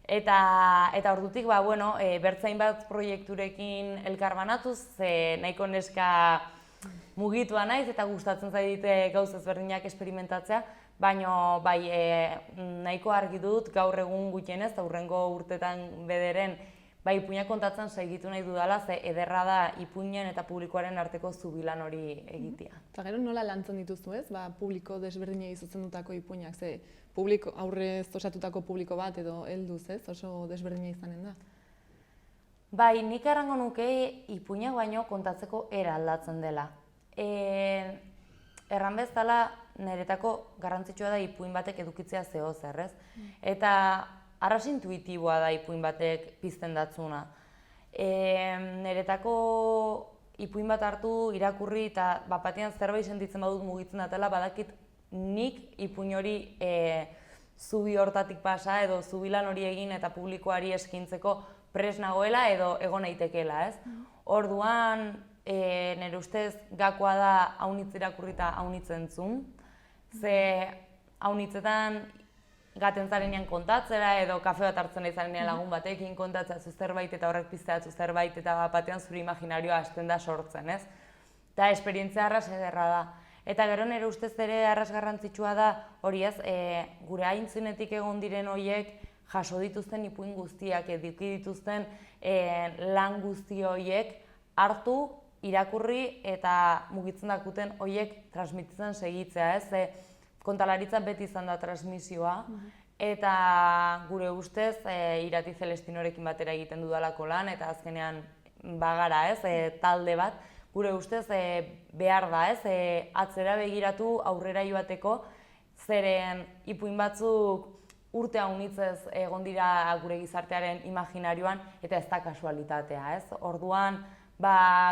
Eta ordutik, bertzain bat proiekturekin elkarbanatuz, nahiko neska mugitua naiz eta gustatzen zaidite gauz ezberdinak esperimentatzea, baina nahiko argi dut gaur egun gutxienez, eta hurrengo urtetan bederen, ipuinak kontatzen segitu nahi dudala, ze ederra da ipuinen eta publikoaren arteko zubilan hori egitea. Eta gero nola lantzen dituzu, ez? Publiko desberdinei zuzendutako ipuinak, ze aurrez osatutako publiko bat edo helduz, ez? Oso desberdina izanen da. Nik errango nuke ipuinak baino kontatzeko era aldatzen dela. Erran bezala, niretako garrantzitsua da ipuin batek edukitzea zehozer, ez? Eta arras intuitiboa da ipuin batek pizten datzuna. Niretako ipuin bat hartu, irakurri eta batean zerbait sentitzen badut mugitzen datela, badakit nik ipuin hori zubi hortatik pasa edo zubilan hori egin eta publikoari eskintzeko pres nagoela edo egon naitekeela, ez? Orduan, nire ustez gakoa da haunitz irakurri eta haunitz entzun, ze haunitzetan gaten zarenean kontatzera edo kafe bat hartzen nahi zarenean lagun batekin kontatzea zerbait eta horrek pizteatzu zerbait eta batean zure imaginarioa hasten da sortzen, ez? Eta esperientzia arras ederra da. Eta gero nire ustez ere arras garrantzitsua da, hori ez, gure aintzinetik egon diren horiek jaso dituzten ipuin guztiak, eduki dituzten lan guzti horiek hartu, irakurri eta mugitzen dakuten horiek transmititzen segitzea, ez? Kontalaritza beti izan da transmisioa, eta gure ustez Irati Celestinorekin batera egiten dudalako lan, eta azkenean bagara, ez, talde bat, gure ustez behar da, ez, atzera begiratu aurrera joateko, zeren ipuin batzuk urte haunitzez egon dira gure gizartearen imaginarioan, eta ez da kasualitatea, ez? Orduan,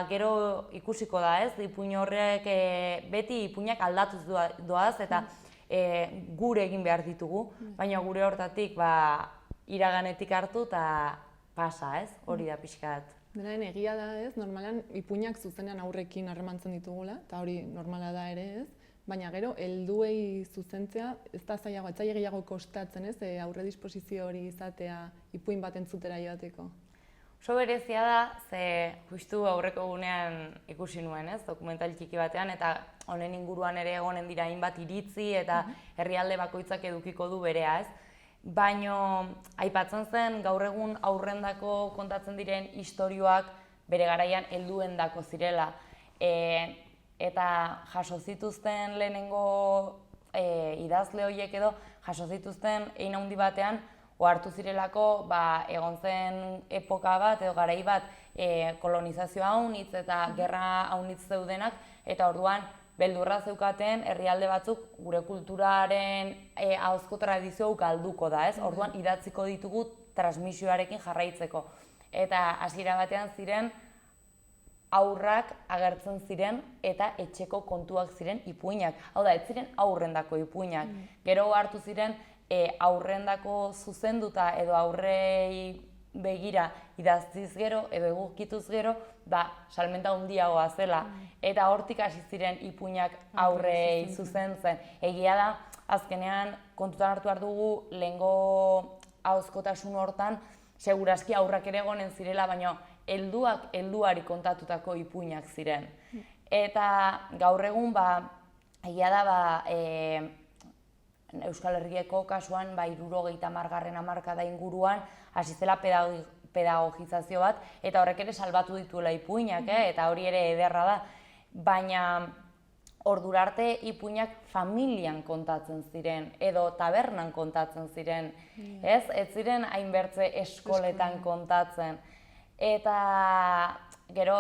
gero ikusiko da, ez? Ipuin horrek beti ipuinak aldatuz doaz, eta gure egin behar ditugu, baina gure hortatik iraganetik hartu eta pasa, ez? Hori da pixkat. Denaren egia da, ez? Normalan ipuinak zuzenean aurrekin harremantzen ditugula, eta hori normala da ere, ez? Baina gero, helduei zuzentzea, ez da zailago, ez gehiago kostatzen, ez? Aurre disposizio hori izatea ipuin bat entzutera joateko. Oso berezia da, ze justu aurreko gunean ikusi nuen, ez? Dokumental txiki batean, eta honen inguruan ere egonen dira hainbat iritzi, eta herrialde bakoitzak edukiko du berea, ez? Baino, aipatzen zen, gaur egun aurrendako kontatzen diren istorioak bere garaian helduendako zirela. Eta jaso zituzten lehenengo idazle horiek edo, jaso zituzten hein handi batean, ohartu zirelako egon zen epoka bat edo garai bat kolonizazioa haunitz eta gerra haunitz zeudenak, eta orduan beldurra zeukaten herrialde batzuk gure kulturaren ahozko tradizio galduko da, ez? Orduan idatziko ditugu transmisioarekin jarraitzeko. Eta hasiera batean ziren haurrak agertzen ziren eta etxeko kontuak ziren ipuinak. Hau da, ez ziren aurrendako ipuinak. Gero hartu ziren aurrendako zuzenduta edo aurrei begira idaztiz gero edo egokituz gero, salmenta handiagoa zela. Eta hortik hasi ziren ipuinak aurrei zuzentzen. Egia da, azkenean kontutan hartu behar dugu lehengo ahozkotasun hortan, seguraski aurrak ere egonen zirela, baina helduak helduari kontatutako ipuinak ziren. Eta gaur egun, egia da, Euskal Herrieko kasuan, 70. hamarkada inguruan, hasi zela pedagogizazio bat, eta horrek ere salbatu dituela ipuinak, eta hori ere ederra da. Baina ordura arte ipuinak familian kontatzen ziren, edo tabernan kontatzen ziren, ez? Ez ziren hainbertze eskoletan kontatzen. Eta gero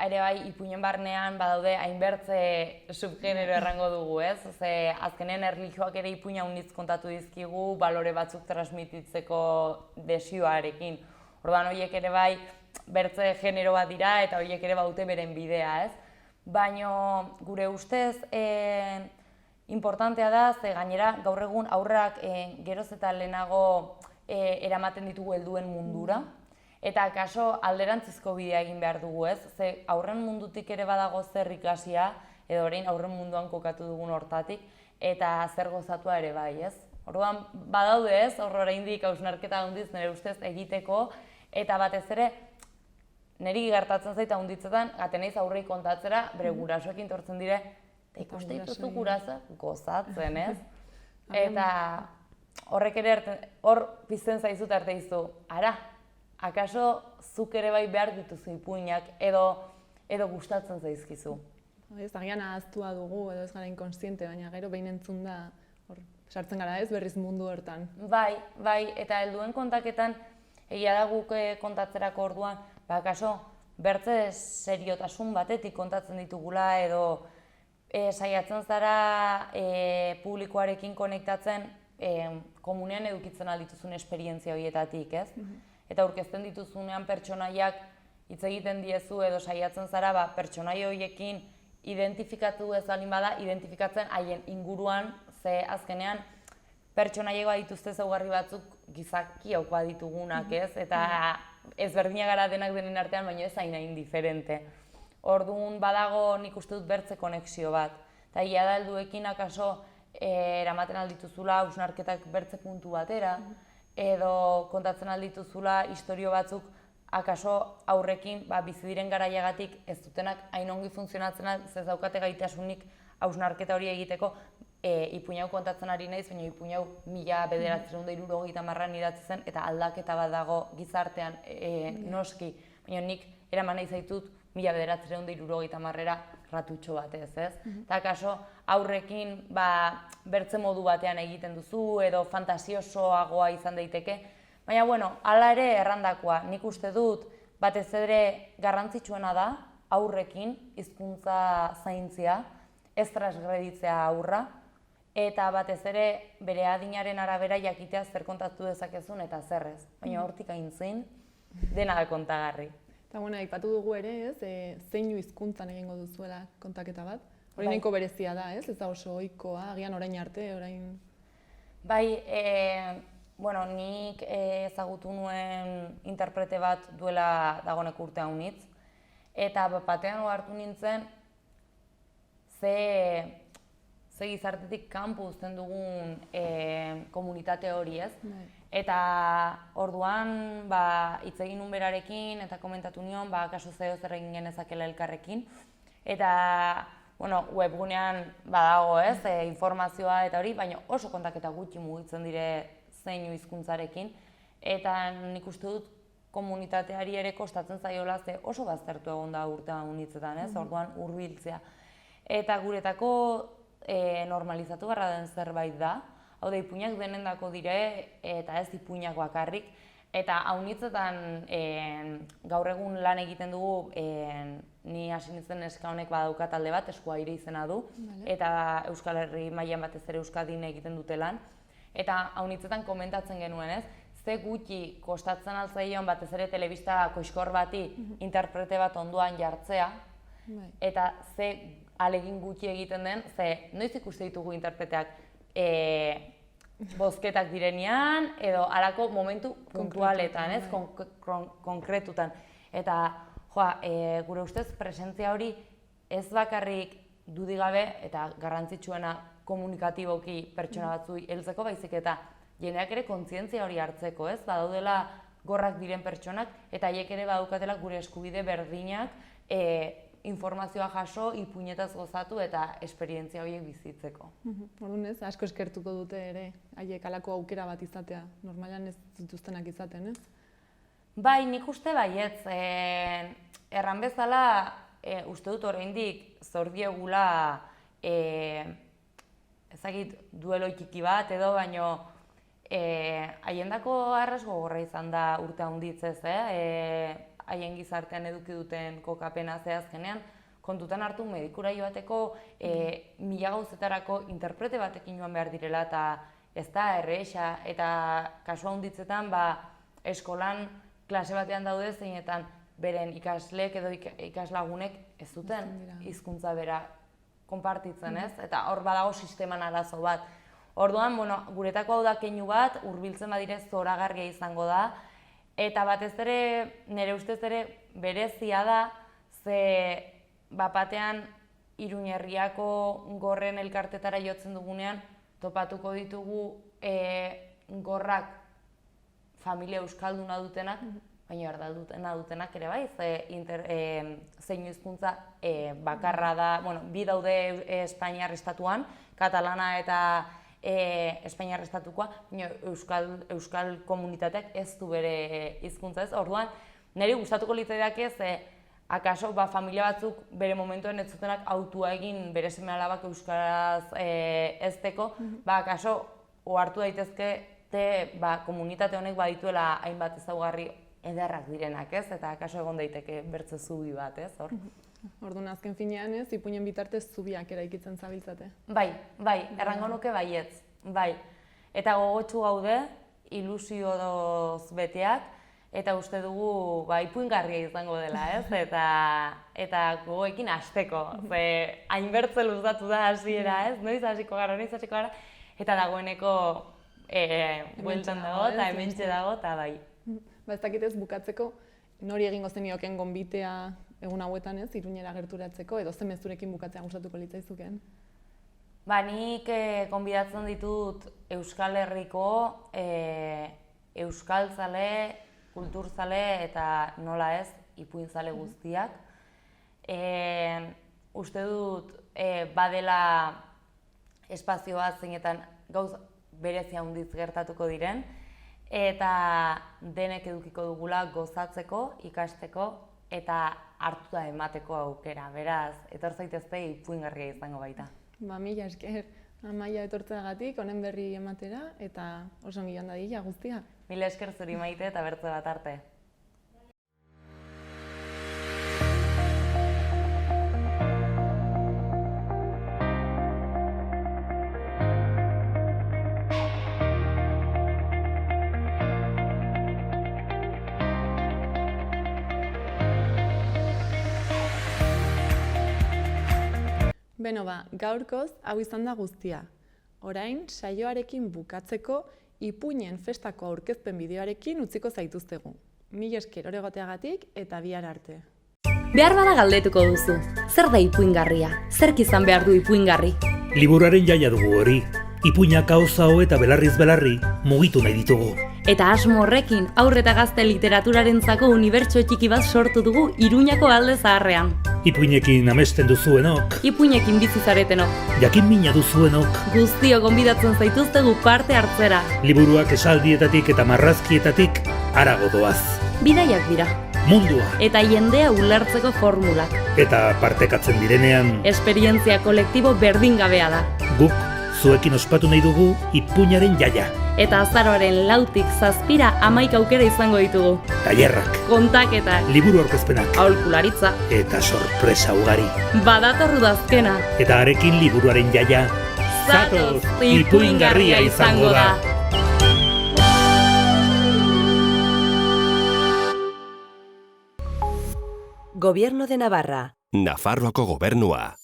ere bai ipuinen barnean badaude hainbertze subgenero errango dugu, ez? Ze azkenen erlijioak ere ipuina haunitz kontatu dizkigu balore batzuk transmititzeko desioarekin. Orduan horiek ere bai bertze genero bat dira eta horiek ere baute beren bidea, ez? Baina gure ustez importantea da, ze gainera gaur egun aurrak geroz eta lehenago eramaten ditugu helduen mundura. Eta kaso alderantzizko bidea egin behar dugu, ez? Ze aurren mundutik ere badago zer ikasia, edo orain aurren munduan kokatu dugun hortatik, eta zer gozatua ere bai, ez? Orduan badaude, ez? Oraindik hausnarketa handiz nire ustez egiteko, eta batez ere niri gertatzen zait handitzetan, gateneiz aurrei kontatzera, bere gurasoekin tortzen dire, ikuste dituzu guraso gozatzen, ez? Eta horrek ere hor pizten zaizut arte dizu, ara, akaso zuk ere bai behar dituzu ipuinak edo gustatzen zaizkizu. Ez agian ahaztua dugu edo ez gara inkonstiente, baina gero behin entzun da sartzen gara, ez, berriz mundu hortan. Bai, eta helduen kontaketan egia da guk kontatzerako orduan, akaso bertze seriotasun batetik kontatzen ditugula edo saiatzen zara publikoarekin konektatzen komunean edukitzen aldituzun esperientzia horietatik, ez? Eta aurkezten dituzunean pertsonaiak hitz egiten diezu edo saiatzen zara pertsonaia horiekin identifikatu ez baldin bada, identifikatzen haien inguruan, ze azkenean pertsonaiek badituzte ezaugarri batzuk gizakiok baditugunak, ez? Eta ezberdinak gara denak denen artean, baina ez hain indiferente. Orduan badago nik uste dut bertze konexio bat. Eta egia da helduekin akaso eramaten aldituzula hausnarketak bertze puntu batera, edo kontatzen aldituzula istorio batzuk akaso aurrekin bizi diren garaiagatik ez dutenak hain ongi funtzionatzen ez daukate gaitasunik hausnarketa hori egiteko, ipuin hau kontatzen ari naiz, baina ipuin hau 1970an idatzi zen, eta aldaketa bat dago gizartean noski, baina nik eraman nahi zaitut 1970era ratutxo batez, ez? Eta kaso, aurrekin bertze modu batean egiten duzu, edo fantasiosoagoa izan daiteke, baina, bueno, hala ere errandakoa, nik uste dut, batez ere garrantzitsuena da, aurrekin, hizkuntza zaintzia, ez transgreditzea aurra, eta batez ere bere adinaren arabera jakitea zer kontatu dezakezun eta zer ez. Baina hortik aintzin, dena da kontagarri. Eta, bueno, aipatu dugu ere, ez, zeinu hizkuntzan egingo duzuela kontaketa bat. Hori nahiko berezia da, ez? Ez da oso ohikoa, agian orain arte, orain... Bai, bueno, nik ezagutu nuen interprete bat duela dagoeneko urte haunitz, eta batean ohartu nintzen ze gizartetik kanpo uzten dugun komunitate hori, ez? Eta orduan hitz egin nuen berarekin eta komentatu nion kaso zer egin genezakela elkarrekin. Eta webgunean badago, ez, informazioa eta hori, baina oso kontaketa gutxi mugitzen dire zeinu hizkuntzarekin. Eta nik uste dut komunitateari ere kostatzen zaiola ze oso baztertu egon da urte haunitzetan, ez, orduan hurbiltzea. Eta guretako normalizatu beharra den zerbait da. Hau da, ipuinak denendako dire, eta ez ipuinak bakarrik. Eta haunitzetan gaur egun lan egiten dugu, ni hasi nintzen neska honek badauka talde bat, Eskuaire izena du, eta Euskal Herri mailan batez ere Euskadin egiten dute lan. Eta haunitzetan komentatzen genuen, ez? Ze gutxi kostatzen altzaion batez ere telebista koxkor bati interprete bat ondoan jartzea, eta ze alegin gutxi egiten den, ze noiz ikuste ditugu interpreteak bozketak direnean, edo halako momentu puntualetan, ez, konkretutan. Eta, gure ustez, presentzia hori ez bakarrik dudigabe eta garrantzitsuena komunikatiboki pertsona batzui heltzeko, baizik eta jendeak ere kontzientzia hori hartzeko, ez? Badaudela gorrak diren pertsonak, eta haiek ere badaukatela gure eskubide berdinak informazioa jaso, ipuinetaz gozatu eta esperientzia horiek bizitzeko. Orduan ez, asko eskertuko dute ere, haiek halako aukera bat izatea, normalan ez dituztenak izaten, ez? Bai, nik uste baietz, erran bezala, uste dut oraindik zor diegula, ezagit duelo txiki bat edo, baino haiendako arras gogorra izan da urte handitzez, haien gizartean eduki duten kokapena zehazkenean, kontutan hartu medikura joateko 1000 gauzetarako interprete batekin joan behar direla eta ez da erresa, eta kasu handitzetan eskolan klase batean daude zeinetan beren ikasleek edo ikaslagunek ez duten hizkuntza bera konpartitzen, ez? Eta hor badago sisteman arazo bat. Orduan, guretako hau da keinu bat, hurbiltzen badire zoragarria izango da, eta batez ere, nire ustez ere, berezia da, ze bapatean Iruñerriako gorren elkartetara jotzen dugunean, topatuko ditugu gorrak familia euskalduna dutenak, baina erdalduna dutenak ere bai, zeinu hizkuntza bakarra da, bi daude Espainiar estatuan, katalana eta Espainiar estatukoa, baina euskal komunitateak ez du bere hizkuntza ez. Orduan, niri gustatuko litzaidake ze akaso familia batzuk bere momentuen ez zutenak autua egin bere seme-alabak euskaraz ezteko, akaso ohartu daitezke komunitate honek badituela hainbat ezaugarri ederrak direnak, ez? Eta akaso egon daiteke bertze zubi bat, ez? Orduan, azken finean ez, ipuinen bitartez zubiak eraikitzen zabiltzate. Bai, errango nuke baietz, bai. Eta gogotsu gaude, ilusioz beteak, eta uste dugu ipuingarria izango dela, ez? Eta gogoekin hasteko, ze hainbertze luzatu da hasiera, ez? Noiz hasiko gara, eta dagoeneko bueltan dago, eta hementxe dago, eta bai. Ez dakitez bukatzeko, nori egingo zenioken gonbitea egun hauetan ez, Iruñera gerturatzeko, edo ze mezurekin bukatzea gustatuko litzaizukeen? Nik gonbidatzen ditut Euskal Herriko euskaltzale, kulturzale eta nola ez, ipuinzale guztiak. Uste dut badela espazioa zeinetan gauz berezia handiz gertatuko diren, eta denek edukiko dugula gozatzeko, ikasteko eta hartuta emateko aukera. Beraz, etor zaitezte ipuingarria izango baita. Mila esker, Amaia etortzeagatik, honen berri ematera, eta oso ongi joan dadila guztia. Mila esker zuri Maite eta bertze bat arte. Beno gaurkoz hau izan da guztia. Orain, saioarekin bukatzeko ipuinen festako aurkezpen bideoarekin utziko zaituztegu. Mila esker oregoteagatik eta bihar arte. Behar bada galdetuko duzu, zer da ipuingarria? Zerk izan behar du ipuingarri? Liburuaren jaia dugu hori, ipuinak hau eta belarriz belarri mugitu nahi ditugu. Eta asmo horrekin, haur eta gazte literaturarentzako unibertso txiki bat sortu dugu Iruñako Alde Zaharrean. Ipuinekin amesten duzuenok, Ipuinekin bizi zaretenok, jakin mina duzuenok, guztio gonbidatzen zaituztegu parte hartzera. liburuak esaldietatik eta marrazkietatik harago doaz. Bidaiak dira, Mundua eta jendea ulertzeko formulak. eta partekatzen direnean, Esperientzia kolektibo berdingabea da. guk zuekin ospatu nahi dugu ipuinaren jaia. Eta azaroaren 4tik 7 11 aukera izango ditugu. Tailerrak, Kontaketak, liburu aurkezpenak aholkularitza, eta sorpresa ugari. badator udazkena. Eta harekin liburuaren jaia zatoz ipuingarria izango da. Gobierno de Navarra. Nafarroako gobernua.